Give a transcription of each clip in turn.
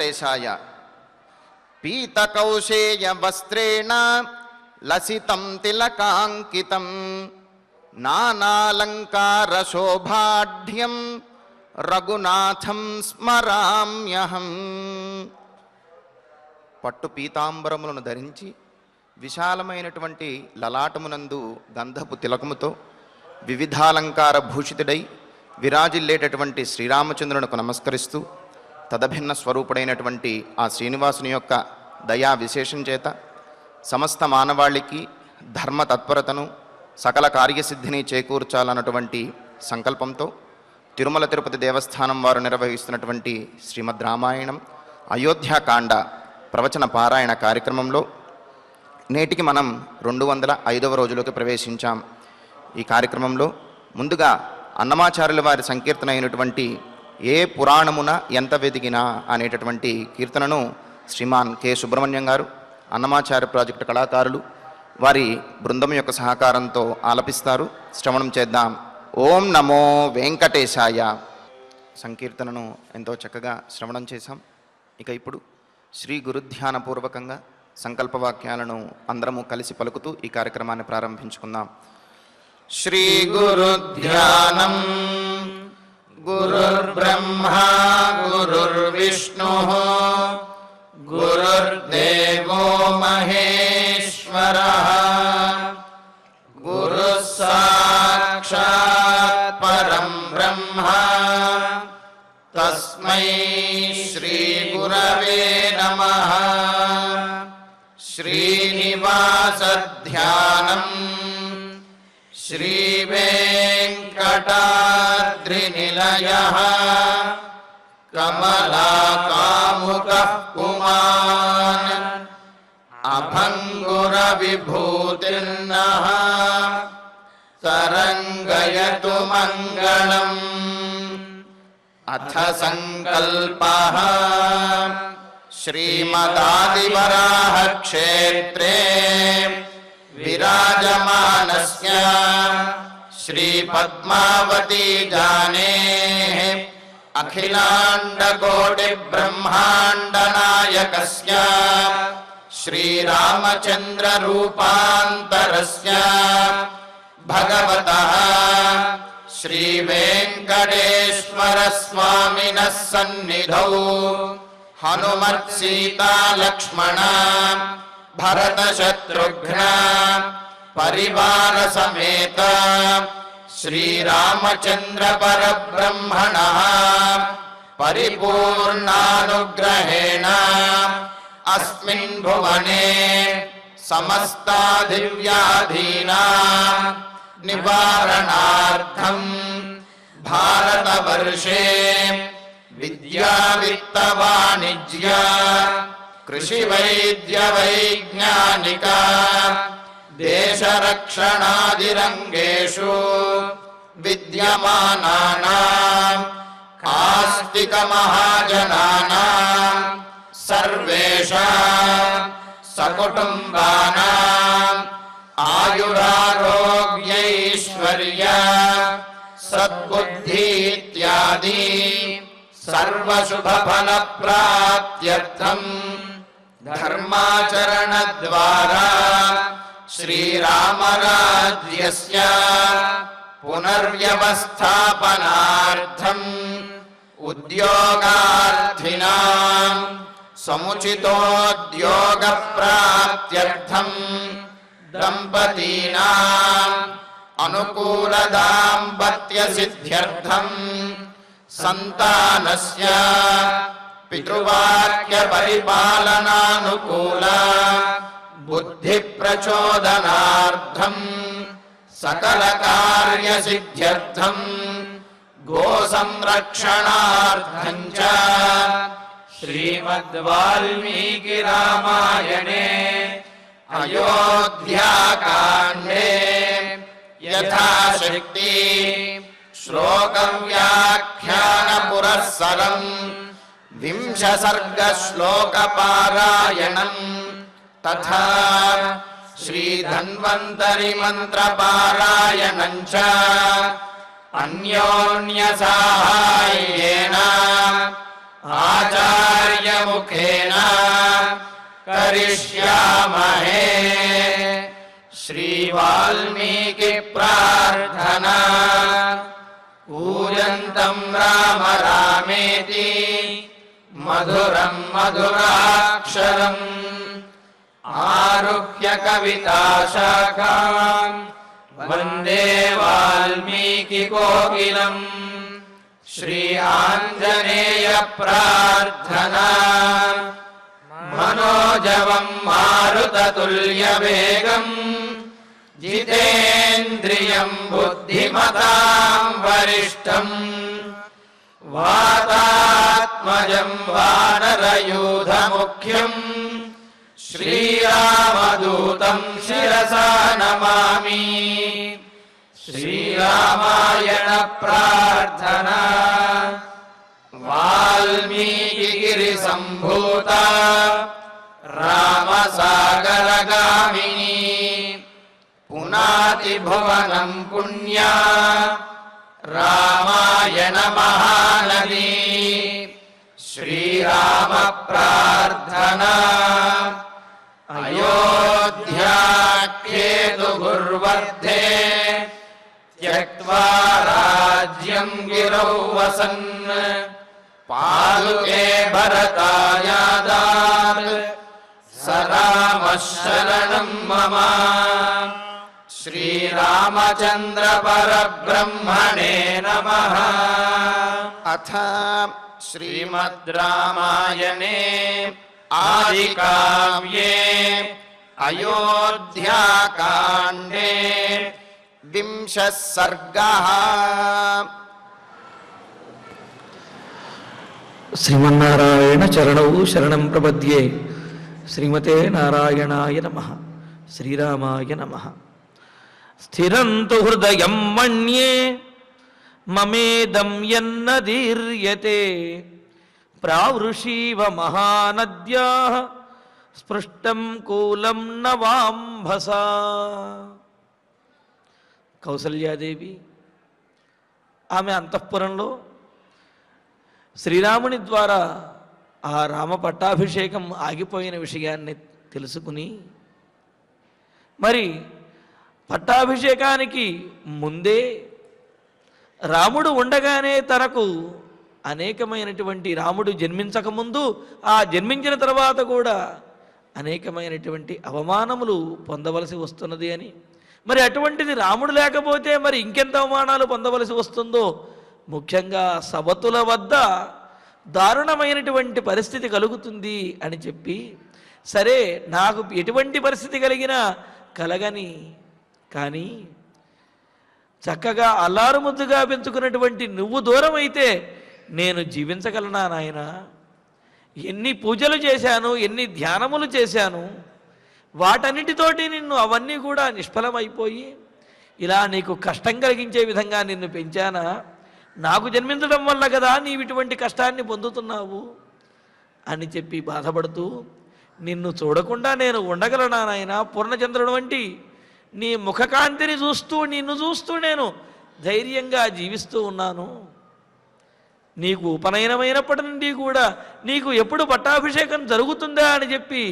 వెంకటేశాయ. పీతకౌశేయ వస్త్రేణ లసితం తిలకాంకితం నానాలంకార శోభాఢ్యం రఘునాథం స్మరామ్యహం. పట్టు పీతాంబరములను ధరించి విశాలమైనటువంటి లలాటమునందు గంధపు తిలకముతో వివిధాలంకార భూషితుడై విరాజిల్లేటటువంటి శ్రీరామచంద్రునకు నమస్కరిస్తూ తదభిన్న స్వరూపుడైనటువంటి ఆ శ్రీనివాసుని యొక్క దయా విశేషం చేత సమస్త మానవాళికి ధర్మ తత్పరతను సకల కార్యసిద్ధిని చేకూర్చాలన్నటువంటి సంకల్పంతో తిరుమల తిరుపతి దేవస్థానం వారు నిర్వహిస్తున్నటువంటి శ్రీమద్ రామాయణం అయోధ్యాకాండ ప్రవచన పారాయణ కార్యక్రమంలో నేటికి మనం 205వ రోజులోకి ప్రవేశించాం. ఈ కార్యక్రమంలో ముందుగా అన్నమాచార్యుల వారి సంకీర్తన అయినటువంటి ఏ పురాణమున ఎంత వెదిగినా అనేటటువంటి కీర్తనను శ్రీమాన్ కె సుబ్రహ్మణ్యం గారు అన్నమాచార్య ప్రాజెక్టు కళాకారులు వారి బృందం యొక్క సహకారంతో ఆలపిస్తారు. శ్రవణం చేద్దాం. ఓం నమో వెంకటేశాయ. సంకీర్తనను ఎంతో చక్కగా శ్రవణం చేశాం. ఇక ఇప్పుడు శ్రీ గురుధ్యానపూర్వకంగా సంకల్పవాక్యాలను అందరము కలిసి పలుకుతూ ఈ కార్యక్రమాన్ని ప్రారంభించుకుందాం. శ్రీ గురుధ్యానం. గురుర్బ్రహ్మా గురుర్విష్ణుః గురుర్దేవో మహేశ్వరః గురుః సాక్షాత్ పరం బ్రహ్మ తస్మై శ్రీ గురవే నమః. శ్రీనివాసధ్యానం. శ్రీవేంకటాద్రినిలయః కమలాకాముకః పుమాన్ అభంగురవిభూతిర్నః తరంగయతు మంగళం. అథ సంకల్పః. శ్రీమదాదివరాహ క్షేత్రే విరాజమానస్య శ్రీ పద్మావతీ జానేః అఖిలాండకోటి బ్రహ్మాండ నాయకస్య శ్రీరామచంద్ర రూపాంతరస్య భగవతః శ్రీ వెంకటేశ్వర స్వామినః సన్నిధౌ హనుమత్ సీతా లక్ష్మణ భరత శత్రుఘ్న పరివార సమేత శ్రీరామచంద్ర పరబ్రహ్మణః పరిపూర్ణానుగ్రహేణ అస్మిన్ భువనే సమస్తాదివ్యాధీనాం నివారణార్థం భారతవర్షే విద్యా విత్త వాణిజ్య కృషి వైద్య వైజ్ఞానిక దేశరక్షణాదిరంగేషు విద్యమానానాం ఆస్తిక మహాజనానాం సర్వేషాం సకుటుంబానాం ఆయురారోగ్యైశ్వర్య సద్బుద్ధి ఇత్యాది సర్వశుభఫలప్రాప్త్యర్థం ధర్మాచరణ ద్వారా శ్రీరామరాజ్యస్య పునర్వ్యవస్థాపనార్థం ఉద్యోగార్థినాం సముచితోద్యోగ ప్రాప్త్యర్థం దంపతీనాం అనుకూల దాంపత్య సిద్ధ్యర్థం సంతానస్య పితృవాక్య పరిపాలనానుకూల బుద్ధి ప్రచోదనార్థం సకల కార్య సిద్ధ్యర్థం గో సంరక్షణార్థం చ శ్రీమద్ వాల్మీకి రామాయణే అయోధ్యాకాండే యథాశక్తి శ్లోక వ్యాఖ్యాన పురస్సరం 20 సర్గ శ్లోక పారాయణం తథా శ్రీ ధన్వంతరి మంత్ర పారాయణం చ అన్యోన్య సహాయేన आचार्यमुखेन करिष्यामहे। श्रीवाल्मीकि प्रार्थना। कूजन्तं राम रामेति मधुरं मधुराक्षरम् आरुह्य कविताशाखां वन्दे वाल्मीकि कोकिलम्। श्री आञ्जनेय प्रार्थना। मनोजवं मारुततुल्यवेगम् जितेन्द्रियं बुद्धिमतां वरिष्ठम् वातात्मजं वानरयूथमुख्यम् श्रीरामदूतं शिरसा नमामि। श्रीरामायण प्रार्थना। वाल्मीकिगिरिसम्भूता रामसागरगामिनी पुनाति भुवनं पुण्या रामायण महानदी। श्रीराम प्रार्थना। अयोध्याख्येतुर्वर्धे त्यक्त्वा राज्यं गिरौ वसन् पादुके भरतायादात् स रामः शरणं मम। श्रीरामचन्द्र परब्रह्मणे नमः। अथ श्रीमद् रामायणे आदिकाव्ये अयोध्याकाण्डे 20 सर्गः। శ్రీమన్నారాయణ చరణౌ శరణం ప్రపద్యే. శ్రీమతే నారాయణాయ నమః. శ్రీరామాయ నమః. స్థిరంతు హృదయం మన్యే మమేదం యన్నదీర్యతే ప్రావృషీవ మహానద్యాః స్పృష్టం కూలం నవాంభసా. కౌసల్యాదేవి ఆమె అంతఃపురంలో శ్రీరాముని ద్వారా ఆ రామ పట్టాభిషేకం ఆగిపోయిన విషయాన్ని తెలుసుకుని, మరి పట్టాభిషేకానికి ముందే రాముడు ఉండగానే తనకు అనేకమైనటువంటి, రాముడు జన్మించకముందు ఆ జన్మించిన తర్వాత కూడా అనేకమైనటువంటి అవమానములు పొందవలసి వస్తున్నది అని, మరి అటువంటిది రాముడు లేకపోతే మరి ఇంకెంత అవమానాలు పొందవలసి వస్తుందో, ముఖ్యంగా సవతుల వద్ద దారుణమైనటువంటి పరిస్థితి కలుగుతుంది అని చెప్పి, సరే నాకు ఎటువంటి పరిస్థితి కలిగినా కలగని, కానీ చక్కగా అల్లారుముద్దుగా పెంచుకున్నటువంటి నువ్వు దూరం అయితే నేను జీవించగలనా నాయన? ఎన్ని పూజలు చేశాను, ఎన్ని ధ్యానములు చేశాను, వాటన్నిటితోటి నిన్ను అవన్నీ కూడా నిష్ఫలమైపోయి ఇలా నీకు కష్టం కలిగించే విధంగా నిన్ను పెంచానా? నాకు జన్మించడం వల్ల కదా నీవు ఇటువంటి కష్టాన్ని పొందుతున్నావు అని చెప్పి బాధపడుతూ, నిన్ను చూడకుండా నేను ఉండగలనా నాయన? పూర్ణచంద్రుడు వంటి నీ ముఖకాంతిని చూస్తూ, నిన్ను చూస్తూ నేను ధైర్యంగా జీవిస్తూ ఉన్నాను. నీకు ఉపనయనమైనప్పటి నుండి కూడా నీకు ఎప్పుడు పట్టాభిషేకం జరుగుతుందా అని చెప్పి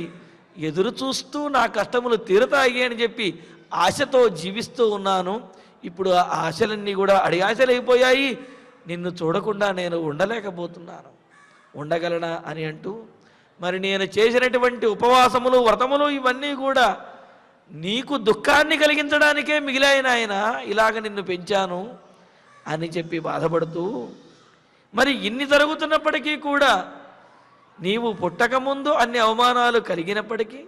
ఎదురు చూస్తూ నా కష్టములు తీరతాయి అని చెప్పి ఆశతో జీవిస్తూ ఉన్నాను. ఇప్పుడు ఆ ఆశలన్నీ కూడా అడియాశలైపోయాయి. నిన్ను చూడకుండా నేను ఉండలేకపోతున్నాను. ఉండగలనా అని అంటూ, మరి నేను చేసినటువంటి ఉపవాసములు, వ్రతములు ఇవన్నీ కూడా నీకు దుఃఖాన్ని కలిగించడానికే మిగిలాయి ఆయన, ఇలాగ నిన్ను పెంచాను అని చెప్పి బాధపడుతూ, మరి ఇన్ని జరుగుతున్నప్పటికీ కూడా నీవు పుట్టకముందు అన్ని అవమానాలు కలిగినప్పటికీ,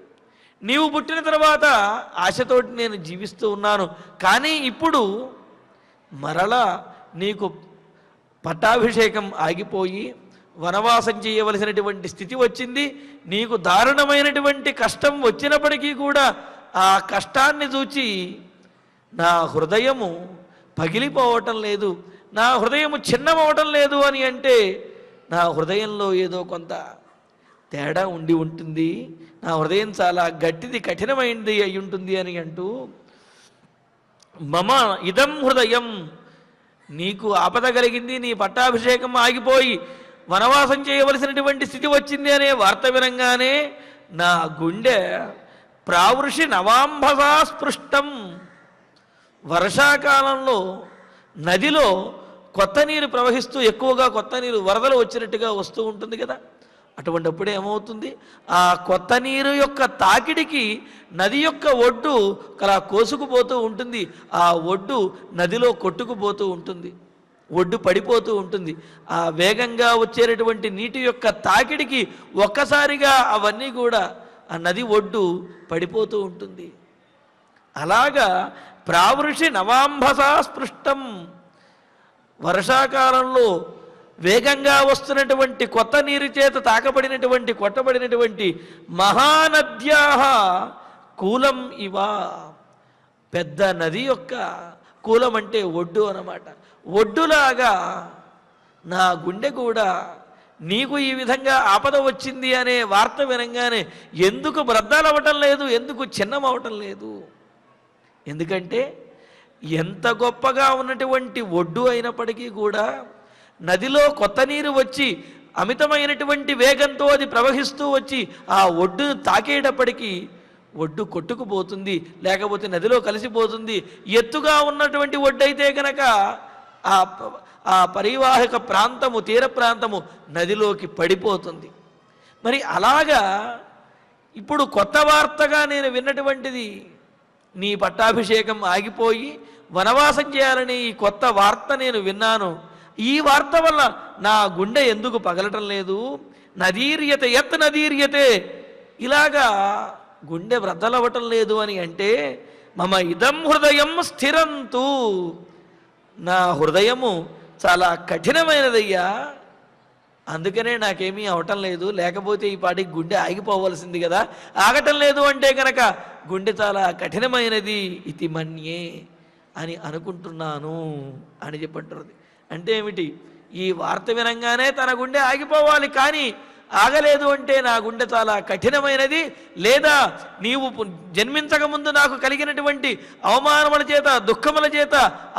నీవు పుట్టిన తర్వాత ఆశతోటి నేను జీవిస్తూ ఉన్నాను. కానీ ఇప్పుడు మరలా నీకు పట్టాభిషేకం ఆగిపోయి వనవాసం చేయవలసినటువంటి స్థితి వచ్చింది. నీకు దారుణమైనటువంటి కష్టం వచ్చినప్పటికీ కూడా ఆ కష్టాన్ని చూచి నా హృదయము పగిలిపోవటం లేదు, నా హృదయము చిన్నమవటం లేదు అని అంటే నా హృదయంలో ఏదో కొంత తేడా ఉండి ఉంటుంది, నా హృదయం చాలా గట్టిది, కఠినమైంది అయి ఉంటుంది అని అంటూ, మమ ఇదం హృదయం, నీకు ఆపద కలిగింది, నీ పట్టాభిషేకం ఆగిపోయి వనవాసం చేయవలసినటువంటి స్థితి వచ్చింది అనే వార్త వినంగానే నా గుండె ప్రావృషి నవాంభసా స్పృష్టం. వర్షాకాలంలో నదిలో కొత్త నీరు ప్రవహిస్తూ ఎక్కువగా కొత్త నీరు వరదలు వచ్చినట్టుగా వస్తూ ఉంటుంది కదా, అటువంటిప్పుడు ఏమవుతుంది, ఆ కొత్త నీరు యొక్క తాకిడికి నది యొక్క ఒడ్డు అలా కోసుకుపోతూ ఉంటుంది, ఆ ఒడ్డు నదిలో కొట్టుకుపోతూ ఉంటుంది, ఒడ్డు పడిపోతూ ఉంటుంది. ఆ వేగంగా వచ్చేటటువంటి నీటి యొక్క తాకిడికి ఒక్కసారిగా అవన్నీ కూడా ఆ నది ఒడ్డు పడిపోతూ ఉంటుంది. అలాగా ప్రావృషి నవాంభసా స్పృష్టం. వర్షాకాలంలో వేగంగా వస్తున్నటువంటి కొత్త నీరు చేత తాకబడినటువంటి కొట్టబడినటువంటి మహానద్యాహ కూలం ఇవా. పెద్ద నది యొక్క కూలం అంటే ఒడ్డు అన్నమాట. ఒడ్డులాగా నా గుండె కూడా నీకు ఈ విధంగా ఆపద వచ్చింది అనే వార్త వినంగానే ఎందుకు బ్రద్దలవ్వటం లేదు, ఎందుకు చిన్నమవటం లేదు? ఎందుకంటే ఎంత గొప్పగా ఉన్నటువంటి ఒడ్డు అయినప్పటికీ కూడా నదిలో కొత్త నీరు వచ్చి అమితమైనటువంటి వేగంతో అది ప్రవహిస్తూ వచ్చి ఆ ఒడ్డును తాకేటప్పటికీ ఒడ్డు కొట్టుకుపోతుంది, లేకపోతే నదిలో కలిసిపోతుంది. ఎత్తుగా ఉన్నటువంటి ఒడ్డు అయితే కనుక ఆ పరివాహక ప్రాంతము, తీర ప్రాంతము నదిలోకి పడిపోతుంది. మరి అలాగా ఇప్పుడు కొత్త వార్తగా నేను విన్నటువంటిది, నీ పట్టాభిషేకం ఆగిపోయి వనవాసం చేయాలని ఈ కొత్త వార్త నేను విన్నాను. ఈ వార్త వల్ల నా గుండె ఎందుకు పగలటం లేదు? నదీర్యతే యత్ నదీర్యతే, ఇలాగా గుండె బ్రద్దలవ్వటం లేదు అని అంటే మమ ఇదం హృదయం స్థిరంతు, నా హృదయము చాలా కఠినమైనదయ్యా, అందుకనే నాకేమీ అవటం లేదు. లేకపోతే ఈ పాటికి గుండె ఆగిపోవలసింది కదా, ఆగటం లేదు అంటే కనుక గుండె చాలా కఠినమైనది ఇది మన్యే అని అనుకుంటున్నాను అని చెప్పంటున్నది. అంటే ఏమిటి? ఈ వార్త వినంగానే తన గుండె ఆగిపోవాలి, కానీ ఆగలేదు అంటే నా గుండె చాలా కఠినమైనది, లేదా నీవు జన్మించకముందు నాకు కలిగినటువంటి అవమానముల చేత, దుఃఖముల చేత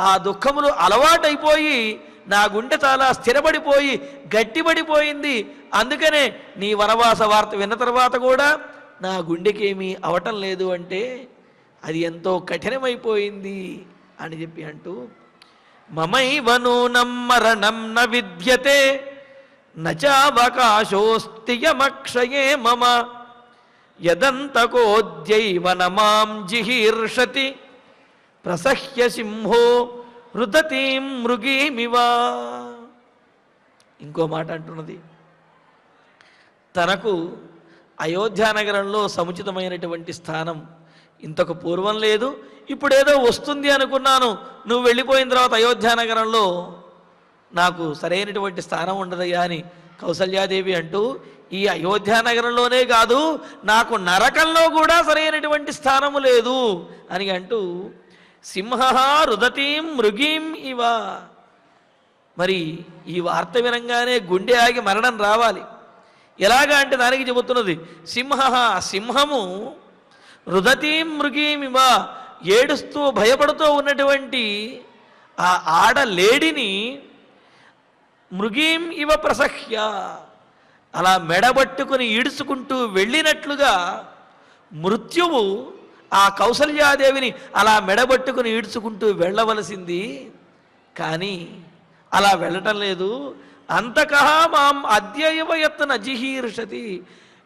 ఆ దుఃఖములు అలవాటైపోయి నా గుండె చాలా స్థిరపడిపోయి గట్టిపడిపోయింది. అందుకనే నీ వనవాస వార్త విన్న తర్వాత కూడా నా గుండెకేమీ అవటం లేదు అంటే అది ఎంతో కఠినమైపోయింది అని చెప్పి అంటూ, మమైవ నూనం మరణం న విద్యతే నచావకాశోస్తి యమక్షయే మమ యదంతకోద్యైవ నమాం జిహీర్షతి ప్రసహ్య సింహో రుదతీం మృగీమివా. ఇంకో మాట అంటున్నది, తనకు అయోధ్యానగరంలో సముచితమైనటువంటి స్థానం ఇంతకు పూర్వం లేదు, ఇప్పుడేదో వస్తుంది అనుకున్నాను, నువ్వు వెళ్ళిపోయిన తర్వాత అయోధ్యానగరంలో నాకు సరైనటువంటి స్థానం ఉండదయ్యా అని కౌసల్యాదేవి అంటూ, ఈ అయోధ్యానగరంలోనే కాదు నాకు నరకంలో కూడా సరైనటువంటి స్థానము లేదు అని అంటూ, సింహ రుదతీం మృగీం ఇవ. మరి ఈ వార్త వినంగానే గుండె ఆగి మరణం రావాలి. ఎలాగా అంటే దానికి చెబుతున్నది, సింహము రుదతీం మృగీం ఇవ, ఏడుస్తూ భయపడుతూ ఉన్నటువంటి ఆ ఆడ లేడిని మృగీం ఇవ ప్రసహ్య, అలా మెడబట్టుకుని ఈడ్చుకుంటూ వెళ్ళినట్లుగా మృత్యువు ఆ కౌసల్యాదేవిని అలా మెడబట్టుకుని ఈడ్చుకుంటూ వెళ్ళవలసింది, కానీ అలా వెళ్ళటం లేదు. అంతకహ మాం అద్యయవ యత్న జిహీర్షతి,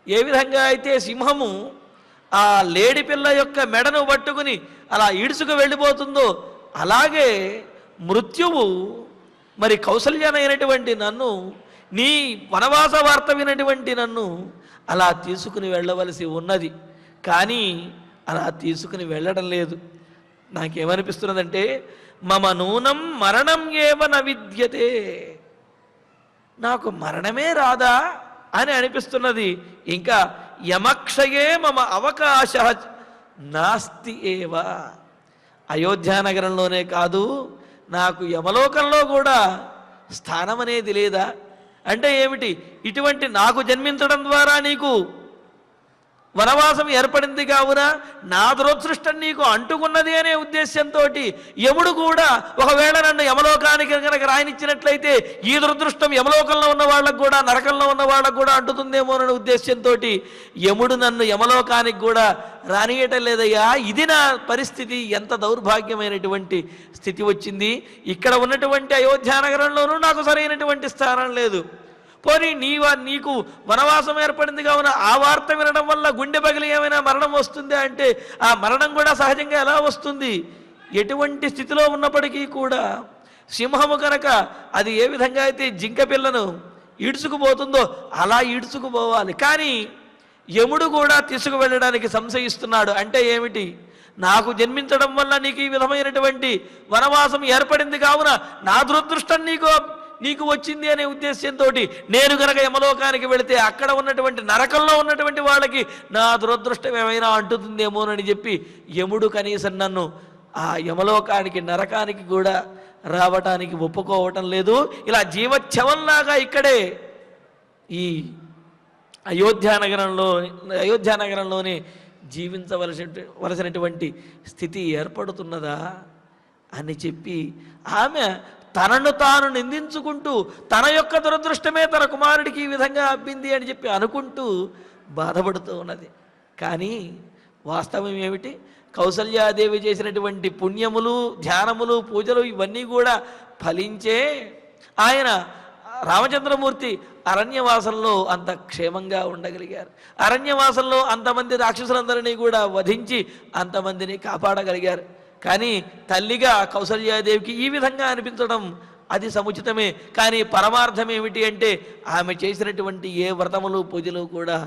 ఏ విధంగా అయితే సింహము ఆ లేడి పిల్ల యొక్క మెడను పట్టుకుని అలా ఈడ్చుకు వెళ్ళిపోతుందో అలాగే మృత్యువు మరి కౌసల్యనైనటువంటి నన్ను, నీ వనవాస వార్త వినటువంటి నన్ను అలా తీసుకుని వెళ్ళవలసి ఉన్నది, కానీ అలా తీసుకుని వెళ్ళడం లేదు. నాకేమనిపిస్తున్నదంటే మమ నూనం మరణం ఏవ న విద్యతే, నాకు మరణమే రాదా అని అనిపిస్తున్నది. ఇంకా యమక్షయే మమ అవకాశ నాస్తి ఏవ, అయోధ్యానగరంలోనే కాదు నాకు యమలోకంలో కూడా స్థానం అనేది లేదా? అంటే ఏమిటి? ఇటువంటి నాకు జన్మించడం ద్వారా నీకు వనవాసం ఏర్పడింది కావున నా దురదృష్టం నీకు అంటుకున్నది అనే ఉద్దేశంతో యముడు కూడా ఒకవేళ నన్ను యమలోకానికి కనుక రాయనిచ్చినట్లయితే ఈ దురదృష్టం యమలోకంలో ఉన్న వాళ్ళకు కూడా నరకంలో ఉన్న వాళ్ళకు కూడా అంటుతుందేమోననే ఉద్దేశంతో యముడు నన్ను యమలోకానికి కూడా రానియటం లేదయ్యా. ఇది నా పరిస్థితి. ఎంత దౌర్భాగ్యమైనటువంటి స్థితి వచ్చింది. ఇక్కడ ఉన్నటువంటి అయోధ్యానగరంలోనూ నాకు సరైనటువంటి స్థానం లేదు. పోనీ నీకు వనవాసం ఏర్పడింది కావున ఆ వార్త వినడం వల్ల గుండె పగిలి ఏమైనా మరణం వస్తుందా అంటే ఆ మరణం కూడా సహజంగా ఎలా వస్తుంది? ఎటువంటి స్థితిలో ఉన్నప్పటికీ కూడా సింహము కనుక అది ఏ విధంగా అయితే జింక పిల్లను ఈడ్చుకుపోతుందో అలా ఈడ్చుకుపోవాలి. కానీ యముడు కూడా తీసుకువెళ్ళడానికి సంశయిస్తున్నాడు. అంటే ఏమిటి? నాకు జన్మించడం వల్ల నీకు ఈ విధమైనటువంటి వనవాసం ఏర్పడింది కావున నా దురదృష్టం నీకు వచ్చింది అనే ఉద్దేశంతో నేను కనుక యమలోకానికి వెళితే అక్కడ ఉన్నటువంటి నరకంలో ఉన్నటువంటి వాళ్ళకి నా దురదృష్టం ఏమైనా అంటుతుందేమోనని చెప్పి యముడు కనీసం నన్ను ఆ యమలోకానికి నరకానికి కూడా రావటానికి ఒప్పుకోవటం లేదు. ఇలా జీవచ్ఛవంలాగా ఇక్కడే ఈ అయోధ్యానగరంలోనే జీవించవలసినటువంటి స్థితి ఏర్పడుతున్నదా అని చెప్పి ఆమె తనను తాను నిందించుకుంటూ తన యొక్క దురదృష్టమే తన కుమారుడికి ఈ విధంగా అబ్బింది అని చెప్పి అనుకుంటూ బాధపడుతూ ఉన్నది. కానీ వాస్తవం ఏమిటి? కౌసల్యాదేవి చేసినటువంటి పుణ్యములు, ధ్యానములు, పూజలు ఇవన్నీ కూడా ఫలించే ఆయన రామచంద్రమూర్తి అరణ్యవాసంలో అంత క్షేమంగా ఉండగలిగారు. అరణ్యవాసంలో అంతమంది రాక్షసులందరినీ కూడా వధించి అంతమందిని కాపాడగలిగారు. కానీ తల్లిగా కౌసల్యాదేవికి ఈ విధంగా అనిపించడం అది సముచితమే. కానీ పరమార్థం ఏమిటి అంటే ఆమె చేసినటువంటి ఏ వ్రతములు పూజలు కూడా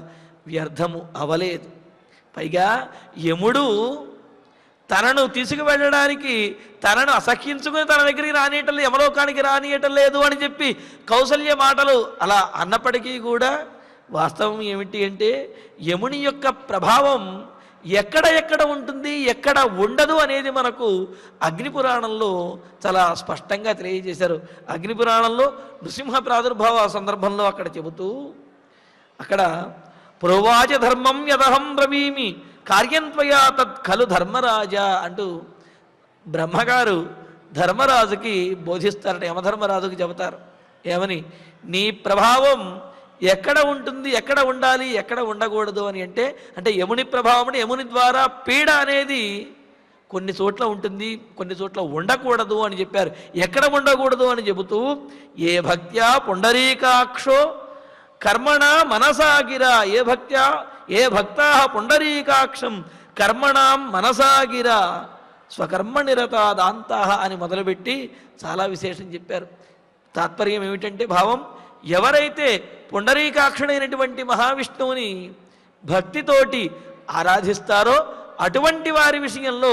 వ్యర్థము అవలేదు. పైగా యముడు తనను తీసుకువెళ్ళడానికి తనను అసహ్యించుకుని తన దగ్గరికి రానియటం లేదు, యమలోకానికి రానియటం లేదు అని చెప్పి కౌసల్య మాటలు అలా అన్నప్పటికీ కూడా వాస్తవం ఏమిటి అంటే యముని యొక్క ప్రభావం ఎక్కడ ఉంటుంది, ఎక్కడ ఉండదు అనేది మనకు అగ్నిపురాణంలో చాలా స్పష్టంగా తెలియజేశారు. అగ్నిపురాణంలో నృసింహ ప్రాదుర్భావ సందర్భంలో అక్కడ చెబుతూ అక్కడ ప్రోవాచ ధర్మం యదహం బ్రవీమి కార్యంత్వయా తత్ ఖలు ధర్మరాజ అంటూ బ్రహ్మగారు ధర్మరాజుకి బోధిస్తారట. యమధర్మరాజుకి చెబుతారు ఏమని? నీ ప్రభావం ఎక్కడ ఉంటుంది, ఎక్కడ ఉండాలి, ఎక్కడ ఉండకూడదు అని అంటే యముని ప్రభావం అంటే యముని ద్వారా పీడ అనేది కొన్ని చోట్ల ఉంటుంది, కొన్ని చోట్ల ఉండకూడదు అని చెప్పారు. ఎక్కడ ఉండకూడదు అని చెబుతూ ఏ భక్త్యా పుండరీకాక్షో కర్మణ మనసాగిరా ఏ భక్తా పుండరీకాక్షం కర్మణాం మనసాగిరా స్వకర్మ నిరతాదాంతా అని మొదలుపెట్టి చాలా విశేషం చెప్పారు. తాత్పర్యం ఏమిటంటే భావం, ఎవరైతే పుండరీకాక్షుడైనటువంటి మహావిష్ణువుని భక్తితోటి ఆరాధిస్తారో అటువంటి వారి విషయంలో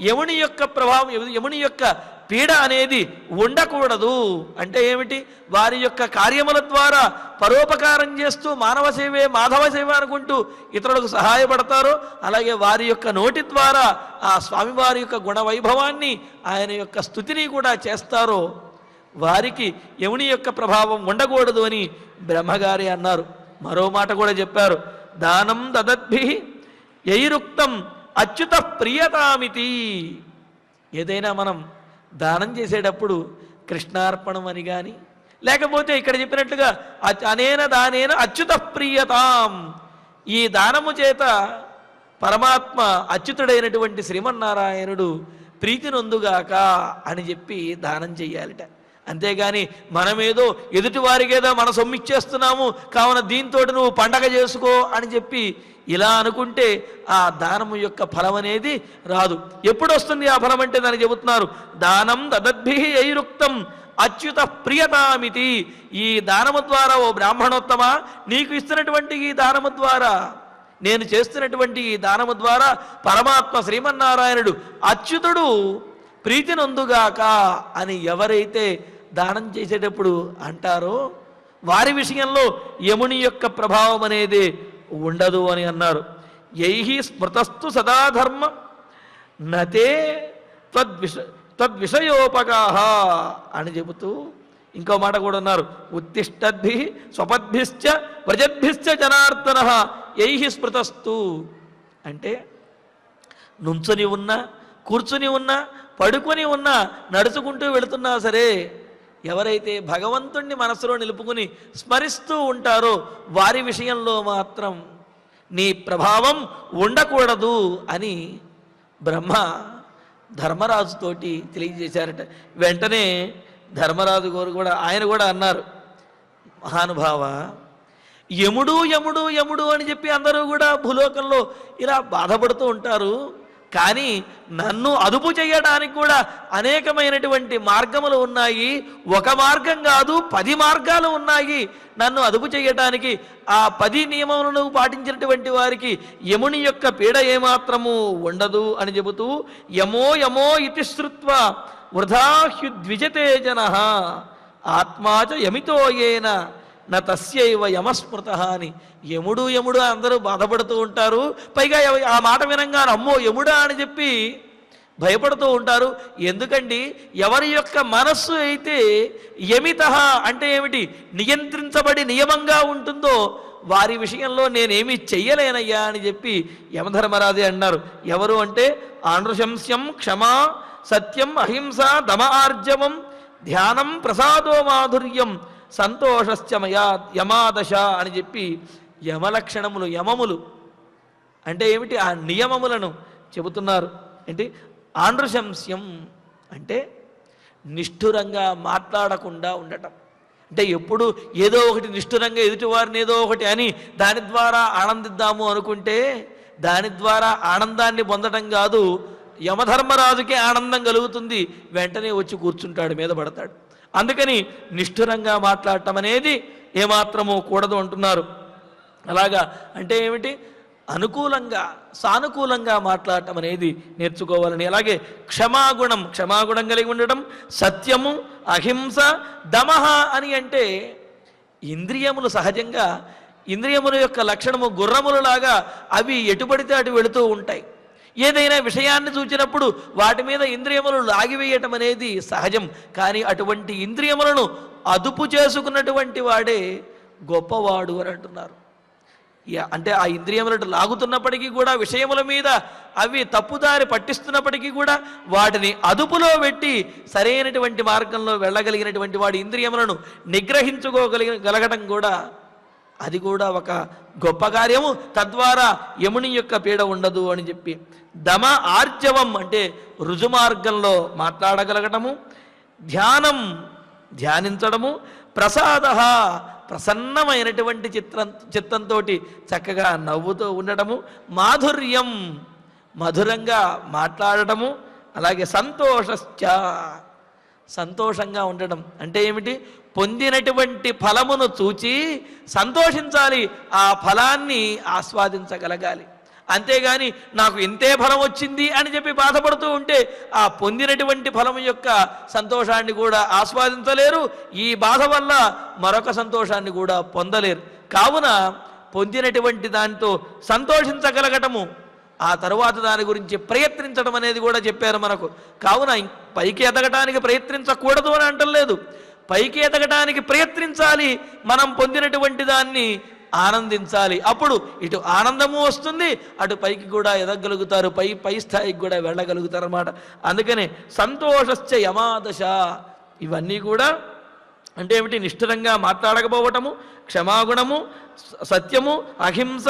యముని యొక్క ప్రభావం, యముని యొక్క పీడ అనేది ఉండకూడదు. అంటే ఏమిటి? వారి యొక్క కార్యముల ద్వారా పరోపకారం చేస్తూ మానవ సేవే మాధవ సేవ అనుకుంటూ ఇతరులకు సహాయపడతారో, అలాగే వారి యొక్క నోటి ద్వారా ఆ స్వామివారి యొక్క గుణవైభవాన్ని ఆయన యొక్క స్తుతిని కూడా చేస్తారో వారికి యముని యొక్క ప్రభావం ఉండకూడదు అని బ్రహ్మగారి అన్నారు. మరో మాట కూడా చెప్పారు, దానం దదద్భి యైరుక్తం అచ్యుత ప్రియతామితి. ఏదైనా మనం దానం చేసేటప్పుడు కృష్ణార్పణం అని కానీ లేకపోతే ఇక్కడ చెప్పినట్లుగా అనేన దానేన అచ్యుత ప్రియతాం, ఈ దానము చేత పరమాత్మ అచ్యుతుడైనటువంటి శ్రీమన్నారాయణుడు ప్రీతి నొందుగాక అని చెప్పి దానం చెయ్యాలిట. అంతేగాని మనమేదో ఎదుటివారికేదో మన సొమ్మిచ్చేస్తున్నాము కావున దీంతో నువ్వు పండగ చేసుకో అని చెప్పి ఇలా అనుకుంటే ఆ దానము యొక్క ఫలం అనేది రాదు. ఎప్పుడు వస్తుంది ఆ ఫలం అంటే దాన్ని చెబుతున్నారు, దానం దదద్భి యైరుక్తం అచ్యుత ప్రియతామితి. ఈ దానము ద్వారా ఓ బ్రాహ్మణోత్తమ నీకు ఇస్తున్నటువంటి ఈ దానము ద్వారా, నేను చేస్తున్నటువంటి ఈ దానము ద్వారా పరమాత్మ శ్రీమన్నారాయణుడు అచ్యుతుడు ప్రీతి నొందుగాక అని ఎవరైతే దానం చేసేటప్పుడు అంటారో వారి విషయంలో యముని యొక్క ప్రభావం అనేది ఉండదు అని అన్నారు. యైహి స్మృతస్తు సదాధర్మ నతే తద్విషయోపగాహ అని చెబుతూ ఇంకో మాట కూడా ఉన్నారు, ఉత్తిష్టద్భి స్వపద్భిశ్చ వ్రజద్భిశ్చ జనార్దన యైహి స్మృతస్తు అంటే నుంచుని ఉన్నా, కూర్చుని ఉన్నా, పడుకొని ఉన్నా, నడుచుకుంటూ వెళుతున్నా సరే ఎవరైతే భగవంతుణ్ణి మనసులో నిలుపుకుని స్మరిస్తూ ఉంటారో వారి విషయంలో మాత్రం నీ ప్రభావం ఉండకూడదు అని బ్రహ్మ ధర్మరాజుతోటి తెలియజేశారట. వెంటనే ధర్మరాజు గారు కూడా ఆయన కూడా అన్నారు, మహానుభావ, యముడు యముడు యముడు అని చెప్పి అందరూ కూడా భూలోకంలో ఇలా బాధపడుతూ ఉంటారు, కానీ నన్ను అదుపు చేయడానికి కూడా అనేకమైనటువంటి మార్గములు ఉన్నాయి. ఒక మార్గం కాదు, 10 మార్గాలు ఉన్నాయి నన్ను అదుపు చేయటానికి. ఆ 10 నియమములను పాటించినటువంటి వారికి యముని యొక్క పీడ ఏమాత్రము ఉండదు అని చెబుతూ యమో యమో ఇతి శ్రుత్వా వృధాహ్యుద్విజతే జనః ఆత్మాచ యమితో ఏన నా తస్యైవ యమస్మృత అని. యముడు యముడు అందరూ బాధపడుతూ ఉంటారు, పైగా ఆ మాట వినంగానే అమ్మో యముడా అని చెప్పి భయపడుతూ ఉంటారు. ఎందుకండి, ఎవరి యొక్క మనస్సు అయితే యమిత అంటే ఏమిటి, నియంత్రించబడి నియమంగా ఉంటుందో వారి విషయంలో నేనేమీ చెయ్యలేనయ్యా అని చెప్పి యమధర్మరాజే అన్నారు. ఎవరు అంటే ఆనృశంస్యం క్షమా సత్యం అహింస దమ ఆర్జవం ధ్యానం ప్రసాదో మాధుర్యం సంతోషశ్చ మయా యమాదశ అని చెప్పి యమలక్షణములు, యమములు అంటే ఏమిటి, ఆ నియమములను చెబుతున్నారు. ఏంటి ఆనృశంస్యం అంటే నిష్ఠురంగా మాట్లాడకుండా ఉండటం. అంటే ఎప్పుడు ఏదో ఒకటి నిష్ఠురంగా ఎదుటివారిని ఏదో ఒకటి అని దాని ద్వారా ఆనందిద్దాము అనుకుంటే దాని ద్వారా ఆనందాన్ని పొందటం కాదు, యమధర్మరాజుకే ఆనందం కలుగుతుంది, వెంటనే వచ్చి కూర్చుంటాడు, మీద పడతాడు. అందుకని నిష్ఠురంగా మాట్లాడటం అనేది ఏమాత్రమూ కూడదు అంటున్నారు. అలాగా అంటే ఏమిటి, అనుకూలంగా సానుకూలంగా మాట్లాడటం అనేది నేర్చుకోవాలని. అలాగే క్షమాగుణం కలిగి ఉండటం, సత్యము, అహింస, దమః అని అంటే ఇంద్రియములు సహజంగా ఇంద్రియముల యొక్క లక్షణము గుర్రములలాగా అవి ఎటుపడితే అటు వెళుతూ ఉంటాయి. ఏదైనా విషయాన్ని చూచినప్పుడు వాటి మీద ఇంద్రియములు లాగివేయటం అనేది సహజం. కానీ అటువంటి ఇంద్రియములను అదుపు చేసుకున్నటువంటి వాడే గొప్పవాడు అని అంటున్నారు. అంటే ఆ ఇంద్రియములను లాగుతున్నప్పటికీ కూడా విషయముల మీద అవి తప్పుదారి పట్టిస్తున్నప్పటికీ కూడా వాటిని అదుపులో పెట్టి సరైనటువంటి మార్గంలో వెళ్ళగలిగినటువంటి వాడి ఇంద్రియములను నిగ్రహించుకోగలగడం కూడా అది కూడా ఒక గొప్ప కార్యము. తద్వారా యముని యొక్క పీడ ఉండదు అని చెప్పి దమ ఆర్జవం అంటే రుజుమార్గంలో మాట్లాడగలగటము, ధ్యానించడము, ప్రసాద ప్రసన్నమైనటువంటి చిత్తంతో చక్కగా నవ్వుతూ ఉండటము, మాధుర్యం మధురంగా మాట్లాడటము, అలాగే సంతోషశ్చ సంతోషంగా ఉండడం అంటే ఏమిటి, పొందినటువంటి ఫలమును చూచి సంతోషించాలి, ఆ ఫలాన్ని ఆస్వాదించగలగాలి. అంతేగాని నాకు ఇంతే ఫలం వచ్చింది అని చెప్పి బాధపడుతూ ఉంటే ఆ పొందినటువంటి ఫలం యొక్క సంతోషాన్ని కూడా ఆస్వాదించలేరు, ఈ బాధ వల్ల మరొక సంతోషాన్ని కూడా పొందలేరు. కావున పొందినటువంటి దానితో సంతోషించగలగటము, ఆ తరువాత దాని గురించి ప్రయత్నించడం అనేది కూడా చెప్పారు మనకు. కావున పైకి ఎదగటానికి ప్రయత్నించకూడదు అని అంటలేదు, పైకి ఎదగటానికి ప్రయత్నించాలి, మనం పొందినటువంటి దాన్ని ఆనందించాలి. అప్పుడు ఇటు ఆనందము వస్తుంది, అటు పైకి కూడా ఎదగలుగుతారు, పై స్థాయికి కూడా వెళ్ళగలుగుతారు అన్నమాట. అందుకనే సంతోషశ్చ యమాదశ ఇవన్నీ కూడా అంటే ఏమిటి, నిష్ఠురంగా మాట్లాడకపోవటము, క్షమాగుణము, సత్యము, అహింస,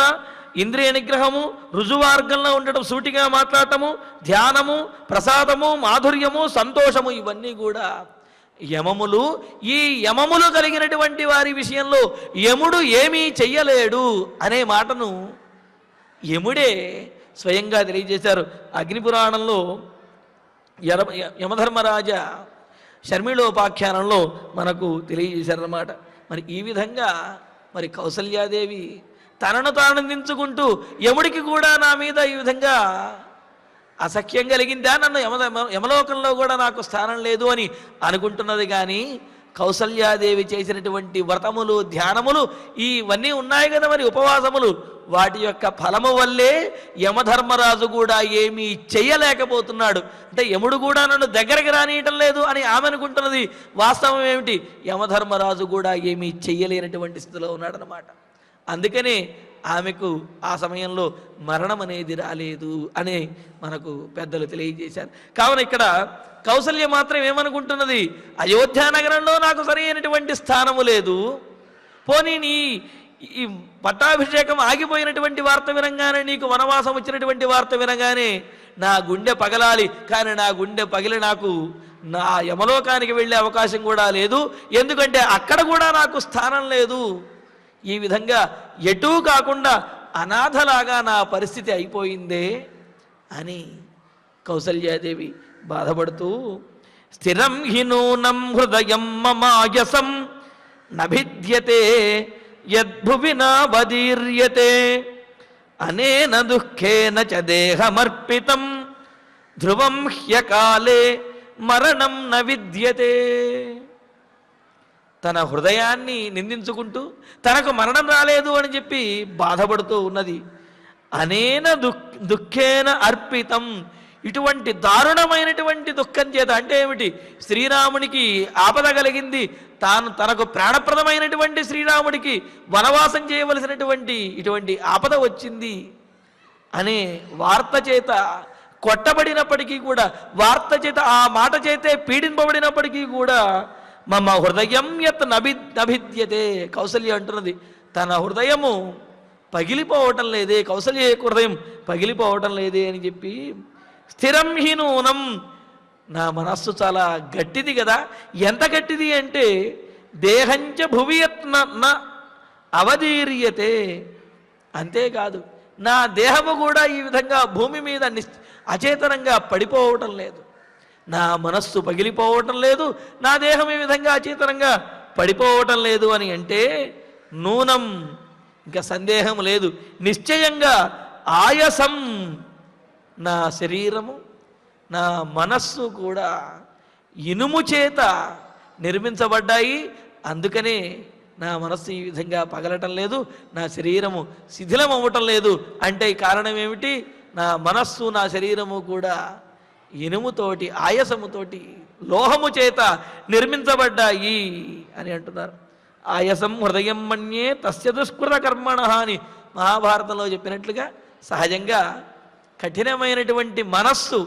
ఇంద్రియ నిగ్రహము, రుజువార్గంలో ఉండటం, సూటిగా మాట్లాడటము, ధ్యానము, ప్రసాదము, మాధుర్యము, సంతోషము ఇవన్నీ కూడా యమములు. ఈ యమములు కలిగినటువంటి వారి విషయంలో యముడు ఏమీ చెయ్యలేడు అనే మాటను యముడే స్వయంగా తెలియజేశారు. అగ్నిపురాణంలో యమధర్మరాజ శర్మిళోపాఖ్యానంలో మనకు తెలియజేశారన్నమాట. మరి ఈ విధంగా మరి కౌసల్యాదేవి తనను తానందించుకుంటూ యముడికి కూడా నా మీద ఈ విధంగా అసఖ్యం కలిగిందా, నన్ను యమలోకంలో కూడా నాకు స్థానం లేదు అని అనుకుంటున్నది. కానీ కౌసల్యాదేవి చేసినటువంటి వ్రతములు, ధ్యానములు ఇవన్నీ ఉన్నాయి కదా, మరి ఉపవాసములు, వాటి యొక్క ఫలము వల్లే యమధర్మరాజు కూడా ఏమీ చెయ్యలేకపోతున్నాడు. అంటే యముడు కూడా నన్ను దగ్గరికి రానియటం లేదు అని ఆమె అనుకుంటున్నది. వాస్తవం ఏమిటి, యమధర్మరాజు కూడా ఏమీ చెయ్యలేనటువంటి స్థితిలో ఉన్నాడనమాట. అందుకనే ఆమెకు ఆ సమయంలో మరణం అనేది రాలేదు అని మనకు పెద్దలు తెలియజేశారు. కావున ఇక్కడ కౌసల్య మాత్రం ఏమనుకుంటున్నది, అయోధ్య నగరంలో నాకు సరైనటువంటి స్థానము లేదు, పోనీ ఈ పట్టాభిషేకం ఆగిపోయినటువంటి వార్త వినగానే, నీకు వనవాసం వచ్చినటువంటి వార్త వినగానే నా గుండె పగలాలి, కానీ నా గుండె పగిలి నాకు నా యమలోకానికి వెళ్ళే అవకాశం కూడా లేదు, ఎందుకంటే అక్కడ కూడా నాకు స్థానం లేదు. ఈ విధంగా ఎటూ కాకుండా అనాథలాగా నా పరిస్థితి అయిపోయిందే అని కౌసల్యాదేవి బాధపడుతూ, స్థిరం హి నూనం హృదయం మమాయసం నభిద్యతే యద్భువి నావదీర్యతే అనేన దుఃఖేన చ దేహమర్పితం ధ్రువం హ్యకాలే మరణం న విద్యతే. తన హృదయాన్ని నిందించుకుంటూ తనకు మరణం రాలేదు అని చెప్పి బాధపడుతూ ఉన్నది. అనేన దుఃఖేన అర్పితం, ఇటువంటి దారుణమైనటువంటి దుఃఖం చేత, అంటే ఏమిటి, శ్రీరామునికి ఆపద కలిగింది, తనకు ప్రాణప్రదమైనటువంటి శ్రీరాముడికి వనవాసం చేయవలసినటువంటి ఇటువంటి ఆపద వచ్చింది అనే వార్త చేత కొట్టబడినప్పటికీ కూడా, వార్త చేత ఆ మాట చేతే పీడింపబడినప్పటికీ కూడా, మమ హృదయం యత్ నభిద్యతే, కౌసల్య అంటున్నది తన హృదయము పగిలిపోవటం లేదే, కౌసల్య యొక్క హృదయం పగిలిపోవటం లేదే అని చెప్పి, స్థిరం హి నూనం, నా మనస్సు చాలా గట్టిది కదా, ఎంత గట్టిది అంటే దేహంచ భువియత్న అవధీర్యతే, అంతేకాదు నా దేహము కూడా ఈ విధంగా భూమి మీద అచేతనంగా పడిపోవటం లేదు, నా మనస్సు పగిలిపోవటం లేదు, నా దేహం ఈ విధంగా అచేతనంగా పడిపోవటం లేదు అని అంటే నూనం, ఇంకా సందేహం లేదు, నిశ్చయంగా ఆయాసం, నా శరీరము నా మనస్సు కూడా ఇనుము చేత నిర్మించబడ్డాయి, అందుకనే నా మనస్సు ఈ విధంగా పగలటం లేదు, నా శరీరము శిథిలం అవ్వటం లేదు. అంటే కారణం ఏమిటి, నా మనస్సు నా శరీరము కూడా ఇనుముతోటి ఆయాసముతోటి లోహము చేత నిర్మించబడ్డాయి అని అంటున్నారు. ఆయాసం హృదయం మన్యే తస్య దుష్కృత కర్మణ అని మహాభారతంలో చెప్పినట్లుగా, సహజంగా కఠినమైనటువంటి మనస్సు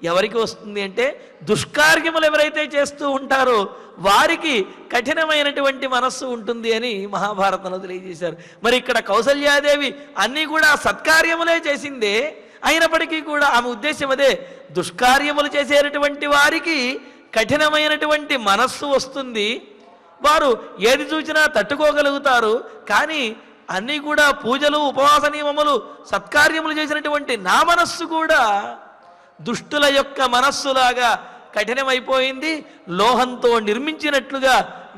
ఎవరికి వస్తుంది అంటే దుష్కార్యములు ఎవరైతే చేస్తూ ఉంటారో వారికి కఠినమైనటువంటి మనస్సు ఉంటుంది అని మహాభారతంలో తెలియజేశారు. మరి ఇక్కడ కౌసల్యాదేవి అన్నీ కూడా సత్కార్యములే చేసిందే, అయినప్పటికీ కూడా ఆమె ఉద్దేశం అదే, దుష్కార్యములు చేసేటటువంటి వారికి కఠినమైనటువంటి మనస్సు వస్తుంది, వారు ఏది చూసినా తట్టుకోగలుగుతారు, కానీ అన్నీ కూడా పూజలు ఉపవాస నియమములు సత్కార్యములు చేసినటువంటి నా మనస్సు కూడా దుష్టుల యొక్క మనస్సులాగా కఠినమైపోయింది, లోహంతో నిర్మించినట్లుగా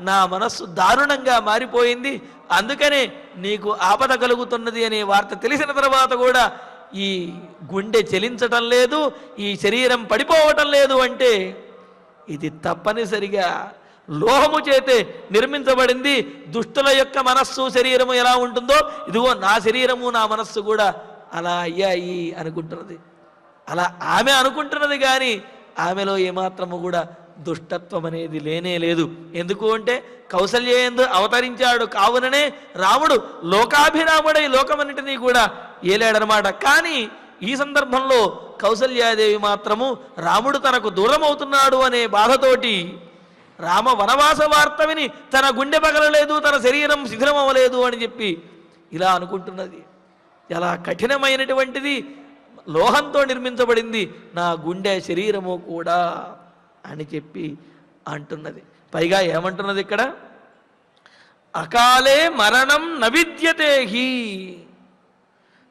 నా మనస్సు దారుణంగా మారిపోయింది, అందుకనే నీకు ఆపద కలుగుతున్నది అనే వార్త తెలిసిన తర్వాత కూడా ఈ గుండె చెలించటం లేదు, ఈ శరీరం పడిపోవటం లేదు అంటే ఇది తప్పనిసరిగా లోహము చేతే నిర్మించబడింది. దుష్టుల యొక్క మనస్సు శరీరము ఎలా ఉంటుందో ఇదిగో నా శరీరము నా మనస్సు కూడా అలా అయ్యాయి అనుకుంటున్నది. అలా ఆమె అనుకుంటున్నది, కానీ ఆమెలో ఏమాత్రము కూడా దుష్టత్వం అనేది లేనే లేదు. ఎందుకు అంటే కౌసల్యేందు అవతరించాడు కావుననే రాముడు లోకాభిరాముడై లోకమన్నిటినీ కూడా ఏలాడనమాట. కానీ ఈ సందర్భంలో కౌసల్యాదేవి మాత్రము రాముడు తనకు దూరం అవుతున్నాడు అనే బాధతోటి రామ వనవాస వార్త విని తన గుండె పగలలేదు, తన శరీరం శిథిలం అవ్వలేదు అని చెప్పి ఇలా అనుకుంటున్నది. ఎలా కఠినమైనటువంటిది, లోహంతో నిర్మించబడింది నా గుండె శరీరము కూడా అని చెప్పి అంటున్నది. పైగా ఏమంటున్నది ఇక్కడ, అకాలే మరణం నవిద్యతే హి,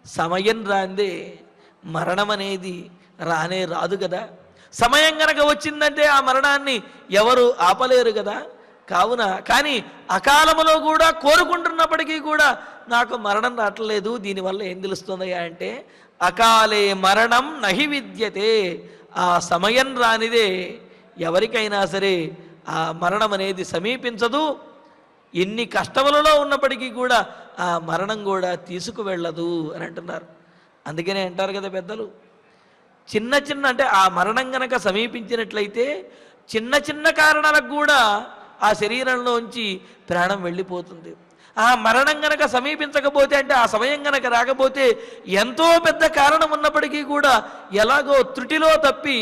సమయం రాందే మరణం అనేది రానే రాదు కదా, సమయం గనక వచ్చిందంటే ఆ మరణాన్ని ఎవరు ఆపలేరు కదా. కావున కానీ అకాలములో కూడా కోరుకుంటున్నప్పటికీ కూడా నాకు మరణం రావట్లేదు, దీనివల్ల ఏం తెలుస్తుందయ్యా అంటే అకాలే మరణం నహి విద్యతే, ఆ సమయం రానిదే ఎవరికైనా సరే ఆ మరణం అనేది సమీపించదు, ఎన్ని కష్టములలో ఉన్నప్పటికీ కూడా ఆ మరణం కూడా తీసుకువెళ్ళదు అని అంటున్నారు. అందుకనే అంటారు కదా పెద్దలు, చిన్న చిన్న అంటే ఆ మరణం గనక సమీపించినట్లయితే చిన్న చిన్న కారణాలకు కూడా ఆ శరీరంలోంచి ప్రాణం వెళ్ళిపోతుంది. ఆ మరణం గనక సమీపించకపోతే, అంటే ఆ సమయం గనక రాకపోతే ఎంతో పెద్ద కారణం ఉన్నప్పటికీ కూడా ఎలాగో త్రుటిలో తప్పి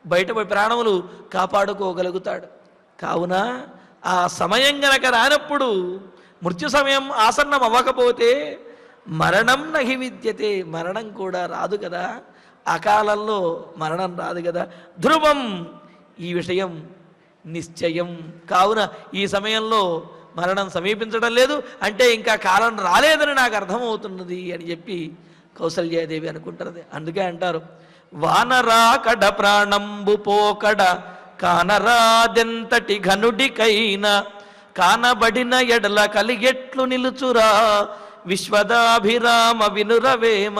బయటపడి ప్రాణములు కాపాడుకోగలుగుతాడు. కావున ఆ సమయం గనక రానప్పుడు, మృత్యు సమయం ఆసన్నం అవ్వకపోతే మరణం నహి విద్యతే, మరణం కూడా రాదు కదా, అకాలంలో మరణం రాదు కదా. ధ్రువం, ఈ విషయం నిశ్చయం. కావున ఈ సమయంలో మరణం సమీపించడం లేదు అంటే ఇంకా కాలం రాలేదని నాకు అర్థమవుతున్నది అని చెప్పి కౌసల్యాదేవి అనుకుంటున్నది. అందుకే అంటారు, వానరాకడ ప్రాణంబు పోకడ కానరాదెంతటి ఘనుడికైనా కానబడిన ఎడల కలిగెట్లు నిలుచురా విశ్వదాభిరామ వినురవేమ.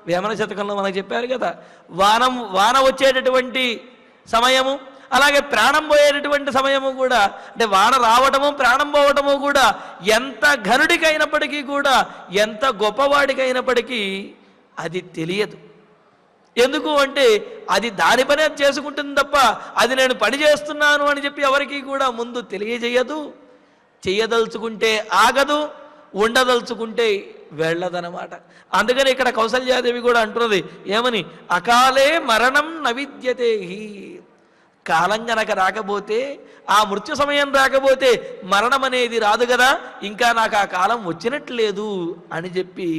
వేమన శతకంలో మనకు చెప్పారు కదా, వాన వచ్చేటటువంటి సమయము, అలాగే ప్రాణం పోయేటటువంటి సమయము కూడా, అంటే వాన రావటము ప్రాణం పోవటము కూడా ఎంత ఘనుడికైనప్పటికీ కూడా, ఎంత గొప్పవాడికైనప్పటికీ అది తెలియదు. ఎందుకు అంటే అది దాని పని అది చేసుకుంటుంది తప్ప అది నేను పని చేస్తున్నాను అని చెప్పి ఎవరికి కూడా ముందు తెలియజేయదు. చెయ్యదలుచుకుంటే ఆగదు, ఉండదలుచుకుంటే వెళ్ళదనమాట. అందుకని ఇక్కడ కౌసల్యాదేవి కూడా అంటున్నది ఏమని, అకాలే మరణం నవిద్యతే. కాలం గనక రాకపోతే, ఆ మృత్యు సమయం రాకపోతే మరణం అనేది రాదు కదా, ఇంకా నాకు ఆ కాలం వచ్చినట్లేదు అని చెప్పి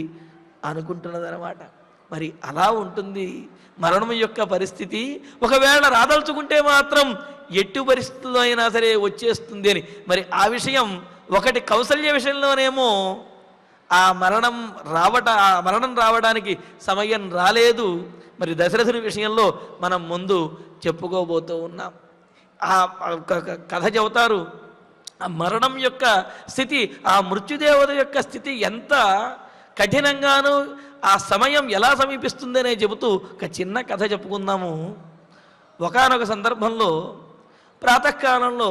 అనుకుంటున్నదనమాట. మరి అలా ఉంటుంది మరణం యొక్క పరిస్థితి. ఒకవేళ రాదలుచుకుంటే మాత్రం ఎట్టి పరిస్థితుల్లో అయినా సరే వచ్చేస్తుంది అని. మరి ఆ విషయం ఒకటి కౌసల్య విషయంలోనేమో ఆ మరణం రావడానికి సమయం రాలేదు. మరి దశరథుని విషయంలో మనం ముందు చెప్పుకోబోతూ ఉన్నాం. ఆ కథ చెబుతారు, ఆ మరణం యొక్క స్థితి, ఆ మృత్యుదేవత యొక్క స్థితి ఎంత కఠినంగానూ ఆ సమయం ఎలా సమీపిస్తుందనే చెబుతూ ఒక చిన్న కథ చెప్పుకుందాము. ఒకానొక సందర్భంలో ప్రాతకాలంలో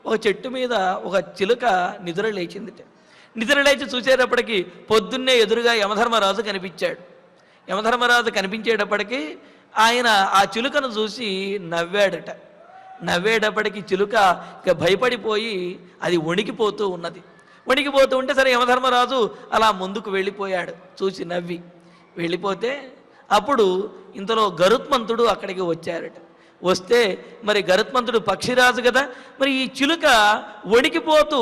ఒక చెట్టు మీద ఒక చిలుక నిద్ర లేచిందిట. నిద్ర లేచి చూసేటప్పటికి పొద్దున్నే ఎదురుగా యమధర్మరాజు కనిపించాడు. యమధర్మరాజు కనిపించేటప్పటికీ ఆయన ఆ చిలుకను చూసి నవ్వాడట. నవ్వేటప్పటికి చిలుక ఇక భయపడిపోయి అది వణికిపోతూ ఉన్నది. వణికిపోతూ ఉంటే సరే యమధర్మరాజు అలా ముందుకు వెళ్ళిపోయాడు, చూసి నవ్వి వెళ్ళిపోతే అప్పుడు ఇంతలో గరుత్మంతుడు అక్కడికి వచ్చారట. వస్తే మరి గరుత్మంతుడు పక్షిరాజు కదా, మరి ఈ చిలుక వణికిపోతూ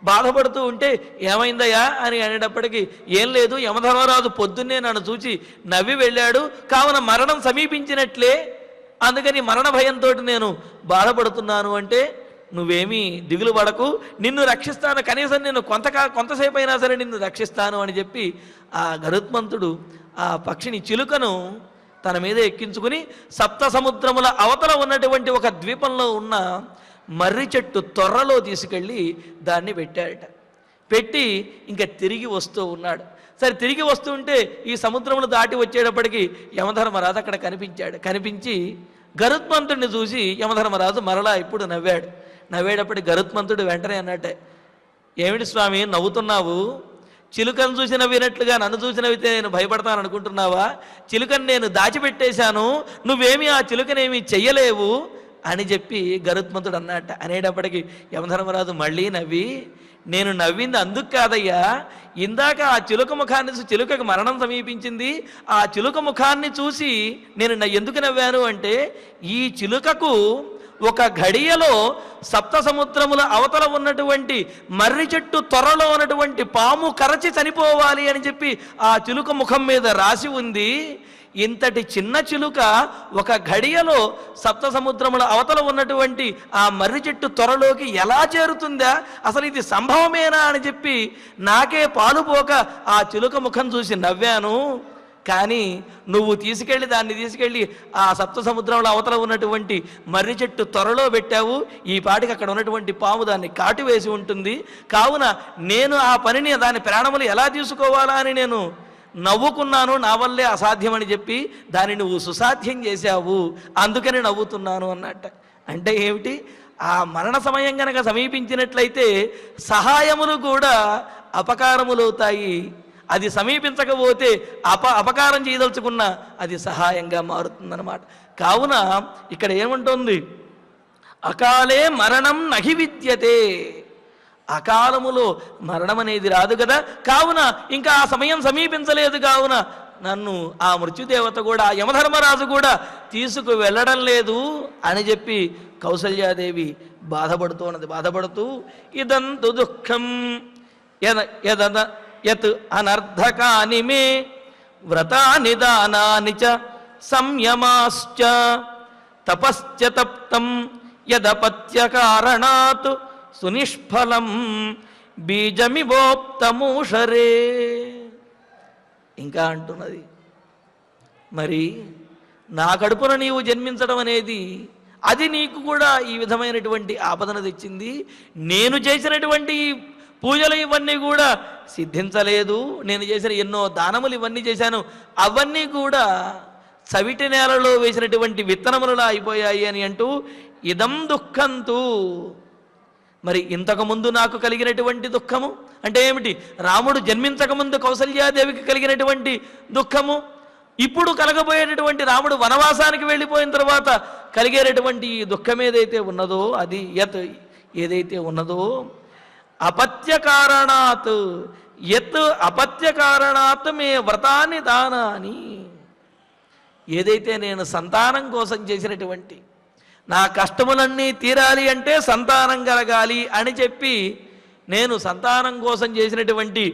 బాధపడుతూ ఉంటే ఏమైందయ్యా అని అనేటప్పటికీ ఏం లేదు, యమధర్మరాజు పొద్దున్నే నన్ను చూచి నవ్వి వెళ్ళాడు, కావున మరణం సమీపించినట్లే, అందుకని మరణ భయంతో నేను బాధపడుతున్నాను అంటే నువ్వేమీ దిగులు పడకు, నిన్ను రక్షిస్తాను, కనీసం నేను కొంతసేపు అయినా సరే నిన్ను రక్షిస్తాను అని చెప్పి ఆ గరుత్మంతుడు ఆ పక్షిని చిలుకను తన మీద ఎక్కించుకుని సప్త సముద్రముల అవతల ఉన్నటువంటి ఒక ద్వీపంలో ఉన్న మర్రి చెట్టు తొర్రలో తీసుకెళ్ళి దాన్ని పెట్టాడట. పెట్టి ఇంకా తిరిగి వస్తూ ఉన్నాడు. సరే తిరిగి వస్తూ ఉంటే ఈ సముద్రములు దాటి వచ్చేటప్పటికి యమధర్మరాజు అక్కడ కనిపించాడు. కనిపించి గరుత్మంతుడిని చూసి యమధర్మరాజు మరలా ఇప్పుడు నవ్వాడు. నవ్వేటప్పటికి గరుత్మంతుడు వెంటనే అన్నట్టే, ఏమిటి స్వామి నవ్వుతున్నావు? చిలుకను చూసి నవ్వినట్లుగా నన్ను చూసి నవ్వితే నేను భయపడతాను అనుకుంటున్నావా? చిలుకను నేను దాచిపెట్టేశాను, నువ్వేమీ ఆ చిలుకనేమీ చెయ్యలేవు అని చెప్పి గరుత్మంతుడు అన్నట్ట. అనేటప్పటికీ యమధర్మరాజు మళ్ళీ నవ్వి, నేను నవ్వింది అందుకు కాదయ్యా, ఇందాక ఆ చిలుక ముఖాన్ని చూసి చిలుకకు మరణం సమీపించింది, ఆ చిలుక ముఖాన్ని చూసి నేను ఎందుకు నవ్వాను అంటే ఈ చిలుకకు ఒక ఘడియలో సప్త సముద్రముల అవతల ఉన్నటువంటి మర్రి చెట్టు త్వరలో ఉన్నటువంటి పాము కరచి చనిపోవాలి అని చెప్పి ఆ చిలుక ముఖం మీద రాసి ఉంది. ఇంతటి చిన్న చిలుక ఒక ఘడియలో సప్త సముద్రముల అవతల ఉన్నటువంటి ఆ మర్రి చెట్టు త్వరలోకి ఎలా చేరుతుందా, అసలు ఇది సంభవమేనా అని చెప్పి నాకే పాలుపోక ఆ చిలుక ముఖం చూసి నవ్వాను. కానీ నువ్వు దాన్ని తీసుకెళ్ళి ఆ సప్త సముద్రంలో అవతల ఉన్నటువంటి మర్రి చెట్టు త్వరలో పెట్టావు, ఈ పాటికి అక్కడ ఉన్నటువంటి పాము దాన్ని కాటువేసి ఉంటుంది, కావున నేను ఆ పనిని దాని ప్రాణములు ఎలా తీసుకోవాలా అని నేను నవ్వుకున్నాను, నా వల్లే అసాధ్యమని చెప్పి దాన్ని నువ్వు సుసాధ్యం చేశావు, అందుకని నవ్వుతున్నాను అన్నట్ట. అంటే ఏమిటి, ఆ మరణ సమయం కనుక సమీపించినట్లయితే సహాయములు కూడా అపకారములవుతాయి, అది సమీపించకపోతే అపకారం చేయదలుచుకున్న అది సహాయంగా మారుతుందన్నమాట. కావున ఇక్కడ ఏముంటుంది, అకాలే మరణం నహి విద్యతే, అకాలములో మరణం అనేది రాదు కదా, కావున ఇంకా ఆ సమయం సమీపించలేదు, కావున నన్ను ఆ మృత్యుదేవత కూడా యమధర్మరాజు కూడా తీసుకు వెళ్ళడం లేదు అని చెప్పి కౌసల్యాదేవి బాధపడుతూ ఇదంతు దుఃఖం యత్ అనర్థకాని మే వ్రతాని దానాని చ సంయమాశ్చ తపశ్చ తప్తం యదపత్య కారణాత్ సునిష్ఫలం బీజమివోప్తమూషరే. ఇంకా అంటున్నది, మరి నా కడుపున నీవు జన్మించడం అనేది అది నీకు కూడా ఈ విధమైనటువంటి ఆపదను తెచ్చింది. నేను చేసినటువంటి పూజలు ఇవన్నీ కూడా సిద్ధించలేదు. నేను చేసిన ఎన్నో దానములు ఇవన్నీ చేశాను, అవన్నీ కూడా చవిటి నేలలో వేసినటువంటి విత్తనములలా అయిపోయాయి అని అంటూ ఇదం దుఃఖంతు. మరి ఇంతకుముందు నాకు కలిగినటువంటి దుఃఖము అంటే ఏమిటి? రాముడు జన్మించకముందు కౌసల్యాదేవికి కలిగినటువంటి దుఃఖము, ఇప్పుడు కలగబోయేటటువంటి రాముడు వనవాసానికి వెళ్ళిపోయిన తర్వాత కలిగేటటువంటి ఈ దుఃఖం ఏదైతే ఉన్నదో, అది ఏదైతే ఉన్నదో అపత్య కారణాత్ అపత్య కారణాత్ మే వ్రతాన్ని దానాని. ఏదైతే నేను సంతానం కోసం చేసినటువంటి నా కష్టములన్నీ తీరాలి అంటే సంతానం కలగాలి అని చెప్పి నేను సంతానం కోసం చేసినటువంటి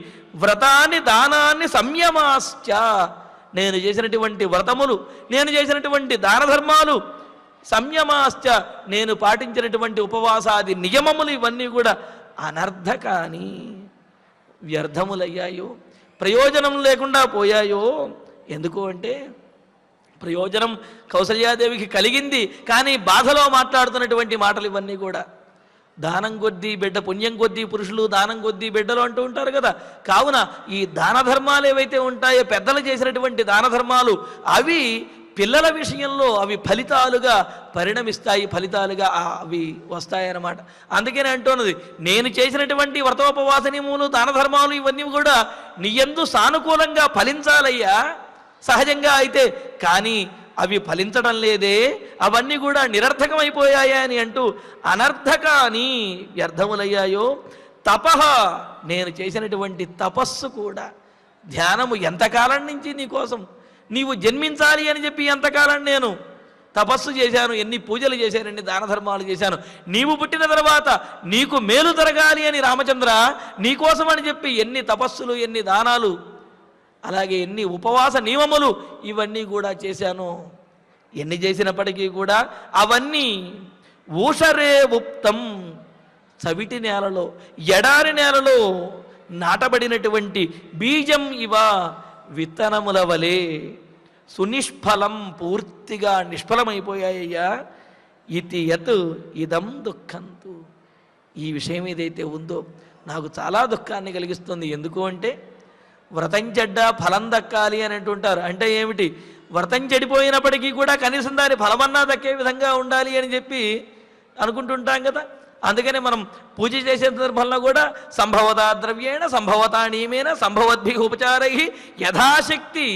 వ్రతాన్ని దానాన్ని సంయమాశ్చ, నేను చేసినటువంటి వ్రతములు, నేను చేసినటువంటి దాన ధర్మాలు, సంయమాశ్చ నేను పాటించినటువంటి ఉపవాసాది నియమములు ఇవన్నీ కూడా అనర్థకాని, వ్యర్థములయ్యాయో, ప్రయోజనం లేకుండా పోయాయో. ఎందుకు అంటే ప్రయోజనం కౌసల్యాదేవికి కలిగింది, కానీ బాధలో మాట్లాడుతున్నటువంటి మాటలు ఇవన్నీ కూడా దానం కొద్దీ బిడ్డ, పుణ్యం కొద్దీ పురుషులు, దానం కొద్దీ బిడ్డలు అంటూ ఉంటారు కదా. కావున ఈ దాన ధర్మాలు ఏవైతే ఉంటాయో, పెద్దలు చేసినటువంటి దాన ధర్మాలు, అవి పిల్లల విషయంలో అవి ఫలితాలుగా పరిణమిస్తాయి, ఫలితాలుగా అవి వస్తాయన్నమాట. అందుకని అంటున్నది, నేను చేసినటువంటి వ్రతోపవాస నియమములు, దాన ధర్మాలు ఇవన్నీ కూడా నీ యందు సానుకూలంగా ఫలించాలయ్యా సహజంగా అయితే, కానీ అవి ఫలించడం లేదే, అవన్నీ కూడా నిరర్థకమైపోయాయా అని అంటూ అనర్థకాని, వ్యర్థములయ్యాయో. తపః నేను చేసినటువంటి తపస్సు కూడా, ధ్యానము ఎంతకాలం నుంచి నీకోసం నీవు జన్మించాలి అని చెప్పి ఎంతకాలం నేను తపస్సు చేశాను, ఎన్ని పూజలు చేశాను, ఎన్ని దాన ధర్మాలు చేశాను. నీవు పుట్టిన తర్వాత నీకు మేలు జరగాలి అని రామచంద్ర నీకోసం అని చెప్పి ఎన్ని తపస్సులు, ఎన్ని దానాలు, అలాగే ఎన్ని ఉపవాస నియమములు ఇవన్నీ కూడా చేశాను. ఎన్ని చేసినప్పటికీ కూడా అవన్నీ ఊషరే ఉప్తం, చవిటి నేలలో, ఎడారి నేలలో నాటబడినటువంటి బీజం ఇవ, విత్తనముల వలె సునిష్ఫలం, పూర్తిగా నిష్ఫలమైపోయాయ్యా. ఇతి యత్ ఇదం దుఃఖంతు. ఈ విషయం ఏదైతే ఉందో నాకు చాలా దుఃఖాన్ని కలిగిస్తుంది. ఎందుకు అంటే వ్రతం చెడ్డ ఫలం దక్కాలి అని అంటుంటారు. అంటే ఏమిటి? వ్రతం చెడిపోయినప్పటికీ కూడా కనీసం దాని ఫలమన్నా దక్కే విధంగా ఉండాలి అని చెప్పి అనుకుంటుంటాం కదా. అందుకని మనం పూజ చేసే సందర్భంలో కూడా సంభవతా ద్రవ్యేణ సంభవతా నియమేన సంభవద్భి ఉపచారై యథాశక్తి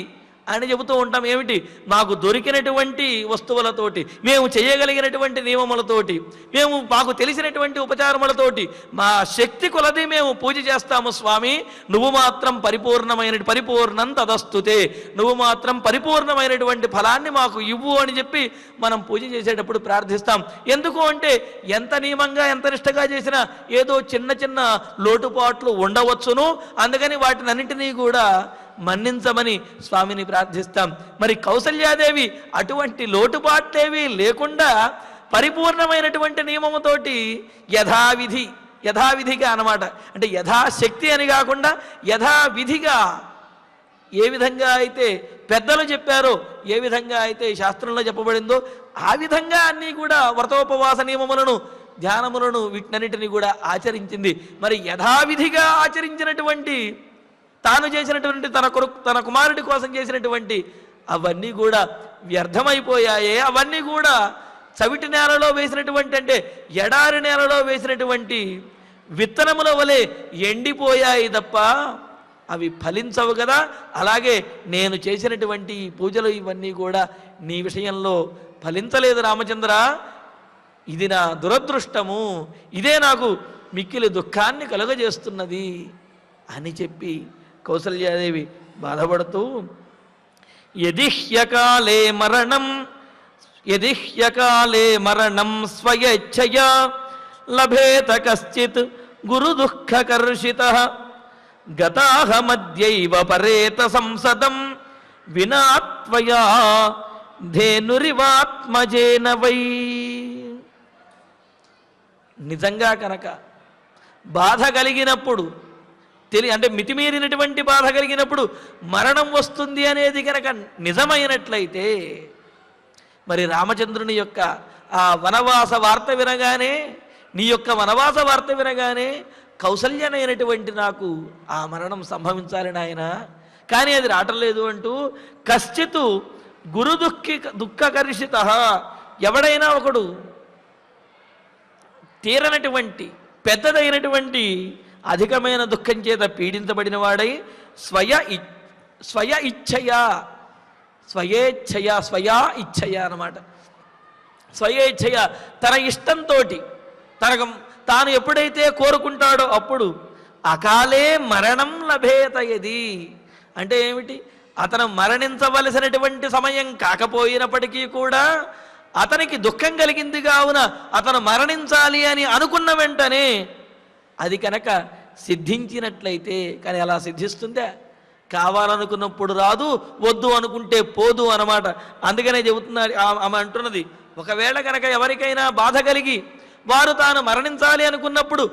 అని చెబుతూ ఉంటాం. ఏమిటి? మాకు దొరికినటువంటి వస్తువులతోటి, మేము చేయగలిగినటువంటి నియమములతోటి, మాకు తెలిసినటువంటి ఉపచారములతోటి మా శక్తి కొలది మేము పూజ చేస్తాము. స్వామి నువ్వు మాత్రం పరిపూర్ణం తదస్తుతే, నువ్వు మాత్రం పరిపూర్ణమైనటువంటి ఫలాన్ని మాకు ఇవ్వు అని చెప్పి మనం పూజ చేసేటప్పుడు ప్రార్థిస్తాం. ఎందుకు అంటే ఎంత నియమంగా ఎంత నిష్టగా చేసినా ఏదో చిన్న చిన్న లోటుపాట్లు ఉండవచ్చును. అందుకని వాటినన్నింటినీ కూడా మన్నించమని స్వామిని ప్రార్థిస్తాం. మరి కౌసల్యాదేవి అటువంటి లోటుపాట్లేవి లేకుండా పరిపూర్ణమైనటువంటి నియమముతోటి యథావిధిగా అన్నమాట. అంటే యథాశక్తి అని కాకుండా యథావిధిగా ఏ విధంగా అయితే పెద్దలు చెప్పారో, ఏ విధంగా అయితే శాస్త్రంలో చెప్పబడిందో ఆ విధంగా అన్నీ కూడా వ్రతోపవాస నియమములను, ధ్యానములను, వీటన్నిటిని కూడా ఆచరించింది. మరి యథావిధిగా ఆచరించినటువంటి తాను చేసినటువంటి తన కుమారుడి కోసం చేసినటువంటి అవన్నీ కూడా వ్యర్థమైపోయాయే. అవన్నీ కూడా చవిటి నేలలో వేసినటువంటి, అంటే ఎడారి నేలలో వేసినటువంటి విత్తనముల వలె ఎండిపోయాయి తప్ప అవి ఫలించవు కదా. అలాగే నేను చేసినటువంటి పూజలు ఇవన్నీ కూడా నీ విషయంలో ఫలించలేదు రామచంద్ర. ఇది నా దురదృష్టము, ఇదే నాకు మిక్కిలి దుఃఖాన్ని కలుగజేస్తున్నది అని చెప్పి కౌసల్యాదేవి బాధపడుతూ యదిహ్యకాలే మరణం స్వయేచ్ఛయా లభేత కశ్చిత్ గురు దుఃఖకర్షితః గతాహమద్యైవ పరేత సంసదం వినా త్వయా ధేనురివాత్మజేన వై. నిజంగా కనుక బాధ కలిగినప్పుడు అంటే మితిమీరినటువంటి బాధ కలిగినప్పుడు మరణం వస్తుంది అనేది కనుక నిజమైనట్లయితే మరి రామచంద్రుని యొక్క ఆ వనవాస వార్త వినగానే, నీ యొక్క వనవాస వార్త వినగానే కౌసల్యనైనటువంటి నాకు ఆ మరణం సంభవించాలి నాయన, కానీ అది రావటం లేదు అంటూ కశ్చిత్ గురు దుఃఖకర్షిత, ఎవడైనా ఒకడు తీరనటువంటి పెద్దదైనటువంటి అధికమైన దుఃఖం చేత పీడించబడిన వాడై స్వయా ఇచ్ఛయ అన్నమాట. స్వయేచ్ఛయ తన ఇష్టంతో తాను ఎప్పుడైతే కోరుకుంటాడో అప్పుడు అకాలే మరణం లభేతయది అంటే ఏమిటి? అతను మరణించవలసినటువంటి సమయం కాకపోయినప్పటికీ కూడా అతనికి దుఃఖం కలిగింది కావున అతను మరణించాలి అని అనుకున్న వెంటనే అది కనుక సిద్ధించినట్లయితే, కానీ అలా సిద్ధిస్తుందా? కావాలనుకున్నప్పుడు రాదు, వద్దు అనుకుంటే పోదు అన్నమాట. అందుకనే చెబుతున్నారు, ఆమె అంటున్నది, ఒకవేళ కనుక ఎవరికైనా బాధ కలిగి వారు తాను మరణించాలి అనుకున్నప్పుడు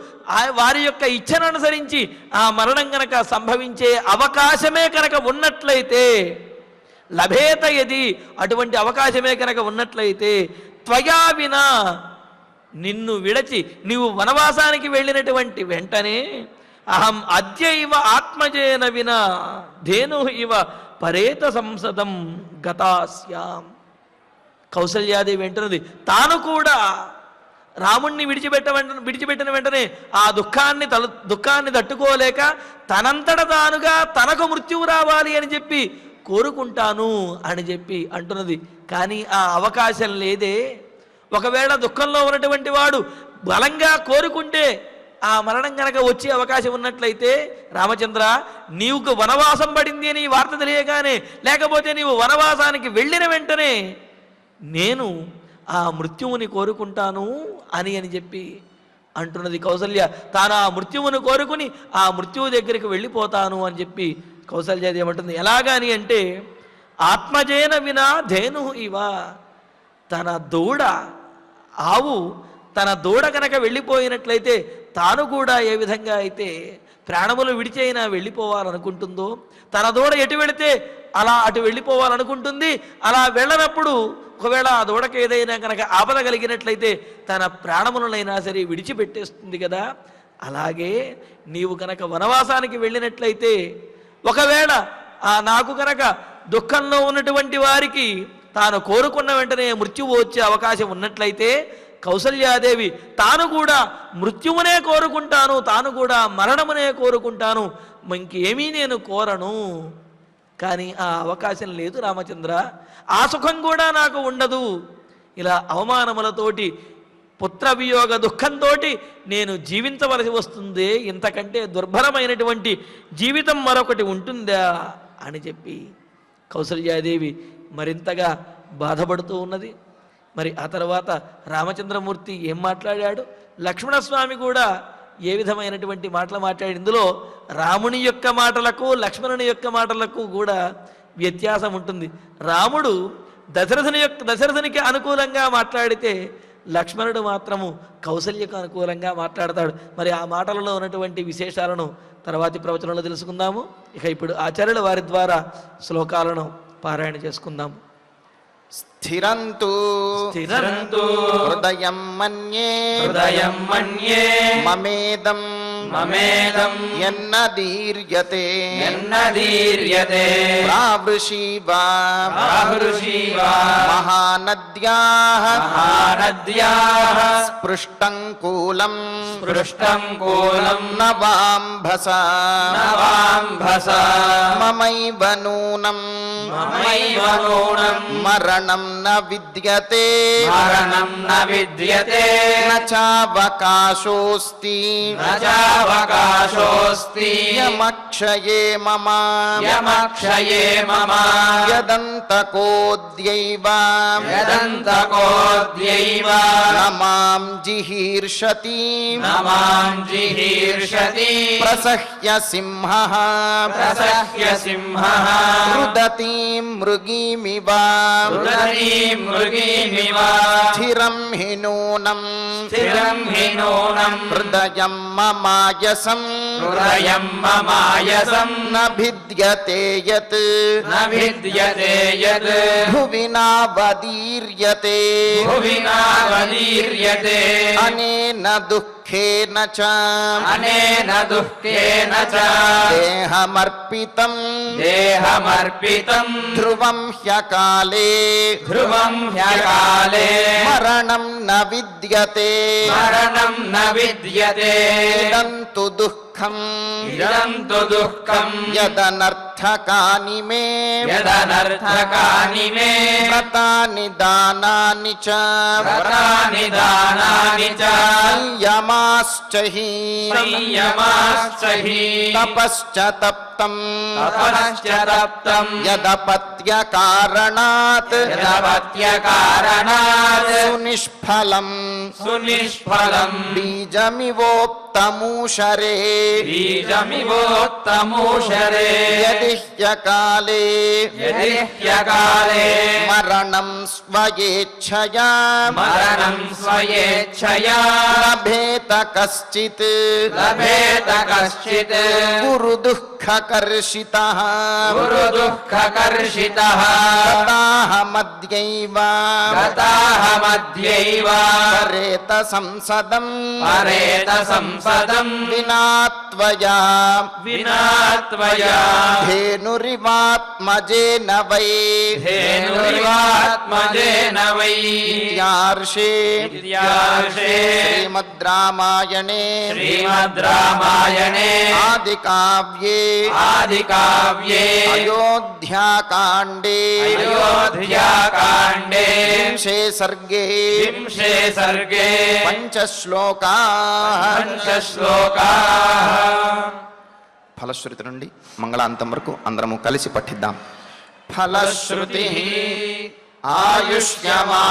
వారి యొక్క ఇచ్ఛను అనుసరించి ఆ మరణం కనుక సంభవించే అవకాశమే కనుక ఉన్నట్లయితే, లభేతయది అటువంటి అవకాశమే కనుక ఉన్నట్లయితే, త్వయా వినా నిన్ను విడచి నీవు వనవాసానికి వెళ్ళినటువంటి వెంటనే అహం అద్య ఇవ ఆత్మజేన వినా ధేను ఇవ పరేత సంసదం గతాస్యాం. కౌసల్యాదేవి వెంటనుంది, తాను కూడా రాముణ్ణి విడిచిపెట్టిన వెంటనే ఆ దుఃఖాన్ని తట్టుకోలేక తనంతట తానుగా తనకు మృత్యువు రావాలి అని చెప్పి కోరుకుంటాను అని చెప్పి అంటున్నది. కానీ ఆ అవకాశం లేదే. ఒకవేళ దుఃఖంలో ఉన్నటువంటి వాడు బలంగా కోరుకుంటే ఆ మరణం కనుక వచ్చే అవకాశం ఉన్నట్లయితే, రామచంద్ర నీవుకు వనవాసం పడింది అని వార్త తెలియగానే, లేకపోతే నీవు వనవాసానికి వెళ్ళిన వెంటనే నేను ఆ మృత్యువుని కోరుకుంటాను అని చెప్పి అంటున్నది కౌసల్య. తాను ఆ మృత్యువును కోరుకుని ఆ మృత్యువు దగ్గరికి వెళ్ళిపోతాను అని చెప్పి కౌసల్యాది ఏమంటుంది? ఎలాగాని అంటే, ఆత్మజేన వినా ధేను ఇవ, తన దూడ ఆవు తన దూడ కనుక వెళ్ళిపోయినట్లయితే తాను కూడా ఏ విధంగా అయితే ప్రాణములు విడిచైనా వెళ్ళిపోవాలనుకుంటుందో, తన దూడ ఎటు వెళితే అలా అటు వెళ్ళిపోవాలనుకుంటుంది. అలా వెళ్ళనప్పుడు ఒకవేళ ఆ దూడకు ఏదైనా కనుక ఆపద కలిగినట్లయితే తన ప్రాణములనైనా సరే విడిచిపెట్టేస్తుంది కదా. అలాగే నీవు కనుక వనవాసానికి వెళ్ళినట్లయితే, ఒకవేళ నాకు కనుక దుఃఖంలో ఉన్నటువంటి వారికి తాను కోరుకున్న వెంటనే మృత్యువు వచ్చే అవకాశం ఉన్నట్లయితే, కౌసల్యాదేవి తాను కూడా మృత్యువునే కోరుకుంటాను, తాను కూడా మరణమునే కోరుకుంటాను, ఇంకేమీ నేను కోరను. కానీ ఆ అవకాశం లేదు రామచంద్ర, ఆ సుఖం కూడా నాకు ఉండదు. ఇలా అవమానములతోటి పుత్రవియోగ దుఃఖంతో నేను జీవించవలసి వస్తుంది, ఇంతకంటే దుర్భరమైనటువంటి జీవితం మరొకటి ఉంటుందా అని చెప్పి కౌసల్యాదేవి మరింతగా బాధపడుతూ ఉన్నది. మరి ఆ తర్వాత రామచంద్రమూర్తి ఏం మాట్లాడాడు, లక్ష్మణస్వామి కూడా ఏ విధమైనటువంటి మాటలు మాట్లాడి, ఇందులో రాముని యొక్క మాటలకు లక్ష్మణుని యొక్క మాటలకు కూడా వ్యత్యాసం ఉంటుంది. రాముడు దశరథునికి అనుకూలంగా మాట్లాడితే, లక్ష్మణుడు మాత్రము కౌసల్యకు అనుకూలంగా మాట్లాడతాడు. మరి ఆ మాటలలో ఉన్నటువంటి విశేషాలను తర్వాతి ప్రవచనంలో తెలుసుకుందాము. ఇక ఇప్పుడు ఆచార్యుల వారి ద్వారా శ్లోకాలను పారాయణ చేసుకుందాము. స్థిరంతు హృదయం మన్యే మమేదం యన్నదీర్యతే ప్రావృషీవా మహానద్యాః స్పృష్టం కూలం నవాంభసా మమైవ నూనం మరణం न विद्यते मरणं न विद्यते न चावकाशोऽस्ति न चावकाशोऽस्ति यमक्षये मम यमक्षये मम यदन्तकोऽद्यैव यदन्तकोऽद्यैव न मां जिहीर्षति न मां जिहीर्षति प्रसह्य सिंहः प्रसह्य सिंहः रुदतीं मृगीमिव रुदतीं मृगीमिव स्थिरं हि नूनं स्थिरं हि नूनं हृदयं ममायसं हृदयं ममायसं न भिद्यते यत् न विद्यते यत् भुवि नावदीर्यते भुवि नावदीर्यते अनेन दुःखेन च अनेन दुःखेन च देहमर्पितं देहमर्पितं ध्रुवं ह्यकाले ध्रुवं ह्यकाले मरणं न विद्यते मरणं न विद्यते इदं तु दुःखम् इदं तु दुःखं यदनर्थकानि मे यदनर्थकानि मे व्रतानि दानानि च व्रतानि दानानि च संयमाश्च हि संयमाश्च हि तपश्च तप्तम् तपश्च तप्तं यदपत्यकारणात् यदपत्यकारणात् सुनिष्फलम् सुनिष्फलं बीजमिवोक्तमूषरे बीजमिवोत्तमूषरे यदि ह्यकाले यदि ह्यकाले मरणं स्वयेच्छया मरणं स्वयेच्छया लभेत कश्चित् लभेत कश्चित् गुरुदुःखकर्षितः गुरुदुःखकर्षितः गताहमद्यैव गताहमद्यैव परेत संसदम् परेत संसदं विना त्वया विना त्वया धेनुरिवात्मजेन वै धेनुरिवात्मजेन वै इत्यार्षे श्रीमद् रामायणे श्रीमद् रामायणे आदिकाव्ये आदिकाव्ये अयोध्याकाण्डे अयोध्याकाण्डे विंशे सर्गे विंशे सर्गे पंचश्लोकाः पंचश्लोकाः ఫలశ్రుతి నుండి మంగళాంతం వరకు అందరము కలిసి పఠిద్దాం. ఫలశ్రుతి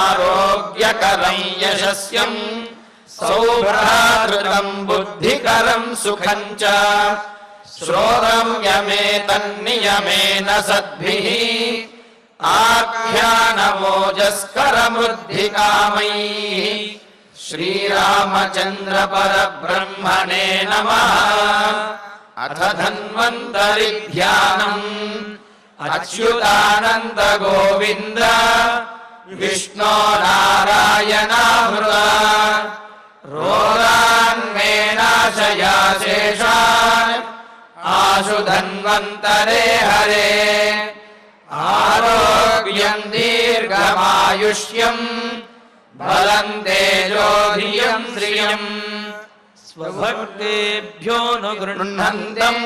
ఆయుష్యమారోగ్యకరం యశస్యం సౌభ్రాతృతం బుద్ధికరం సుఖం చ శ్రోతమ్యమేతన్నియమేన సద్భిః ఆఖ్యానమోజస్కరమృద్ధికామైః శ్రీరామచంద్ర పరబ్రహ్మణే నమః. అథ ధన్వంతరి ధ్యానం అచ్యుతానంద గోవింద విష్ణో నారాయణామృత రోగాన్మే నాశయా శేషాన్ ఆశు ధన్వంతరే హరే ఆరోగ్యం దీర్ఘమాయుష్యం బలం తేజోధియం శ్రియం స్వభక్తేభ్యో ను గృహ్ణంతం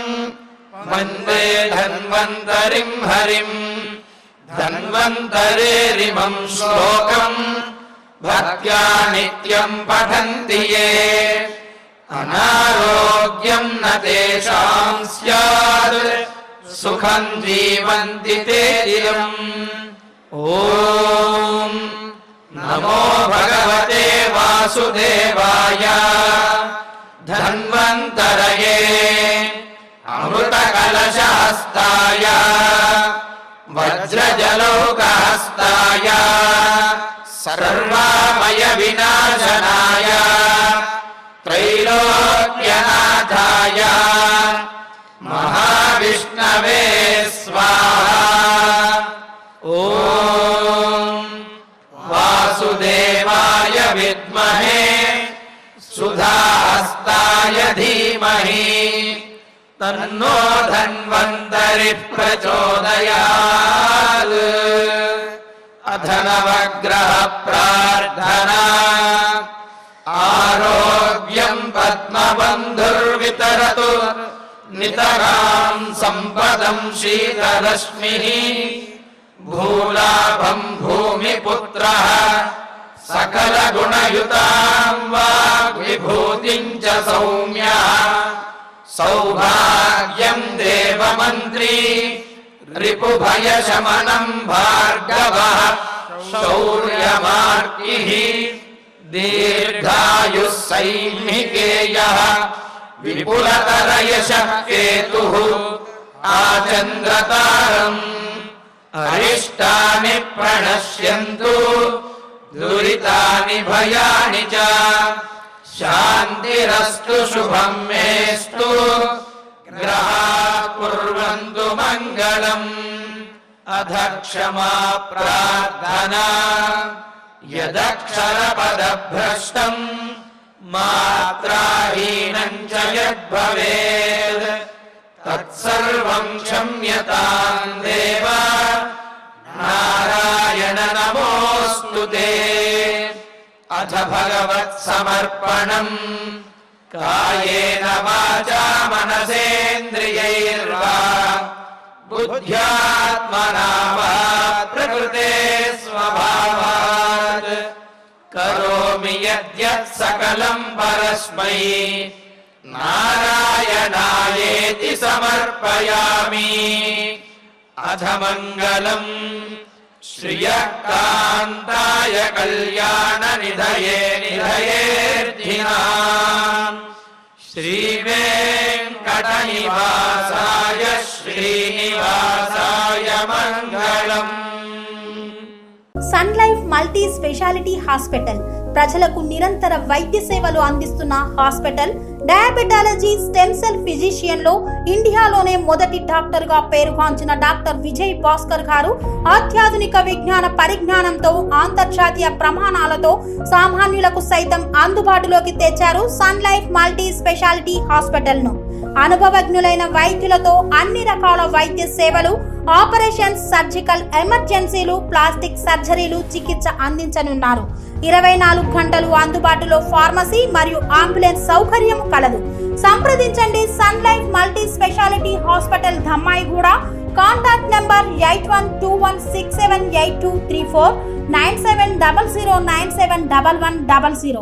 వందే ధన్వంతరిం హరిం. ధన్వంతరేరిమం శ్లోకం భక్త్యా నిత్యం పఠంతి యే అనారోగ్యం న తేషాం స్యాద్ సుఖం జీవంతి తే చిరం. ఓం నమో భగవతే వాసుదేవాయ ధన్వంతరయే అమృతకలశహస్తాయ వజ్రజలౌకహస్తాయ సర్వామయ వినాశనాయ త్రైలోక్యనాథాయ మహావిష్ణవే స్వాహా. ఓం వాసుదేవాయ విద్మహే సుధాహస్తాయ ధీమహి తన్నో ధన్వంతరి ప్రచోదయాత్. అధనవగ్రహ ప్రార్థనా ఆరోగ్యం పద్మబంధుర్వితరతు నితరాం సంపదం శీతరశ్మిః భూలాభం భూమిపుత్రః సకలగుణయుతాం వాగ్విభూతిం చ సౌమ్యః సౌభాగ్యం దేవమంత్రీ రిపుభయశమనం భార్గవః శౌర్యమార్కిః దీర్ఘాయుః సైమికేయః విపులతరయశః కేతుః ఆచంద్రతారం అరిష్టాని ప్రణశ్యంతు దురితాని భయాని చ శాంతిరస్తు శుభం మేస్తు గ్రహాః కుర్వంతు మంగళం. అధ క్షమా ప్రార్థనా యదక్షరపదభ్రష్టం మాత్రాహీనం చ యద్భవేత్ తత్సర్వం క్షమ్యతాం దేవ నారాయణ నమోస్తుతే. అథ భగవత్ సమర్పణం కాయేన వాచా మనసేంద్రియైర్వా బుద్ధ్యాత్మనా వా ప్రకృతే స్వభావాత్ కరోమి యద్యత్ సకలం పరస్మై నారాయణాయేతి సమర్పయామి. అథ మంగళం శ్రియకాంతాయ కళ్యాణ నిధయే నిధయేర్థినాం శ్రీవేంకటనివాసాయ శ్రీనివాసాయ మంగళం. Sun Life multi speciality hospital ప్రజలకు నిరంతర వైద్య సేవలు అందిస్తున్న hospital. Diabetology, stem cell physician లో ఇండియాలోనే మొదటి డాక్టర్ గా పేరుగాంచిన డాక్టర్ విజయ్ భాస్కర్ గారు అత్యాధునిక విజ్ఞాన పరిజ్ఞానంతో అంతర్జాతీయ ప్రమాణాలతో సామాన్యులకు సైతం అందుబాటులోకి తెచ్చారు Sun Life multi speciality hospital ను. అనుభవజ్ఞులైన వైద్యులతో అన్ని రకాల వైద్య సేవలు, ఆపరేషన్స్, సర్జికల్ ఎమర్జెన్సీలు, ప్లాస్టిక్ సర్జరీలు, చికిత్స అందించనున్నారు. 24 గంటలు అందుబాటులో ఫార్మసీ మరియు అంబులెన్స్ సౌకర్యం కలదు. సంప్రదించండి Sun Life multi speciality hospital, Dhammaiguda. Contact number 8121678234, 9700971100.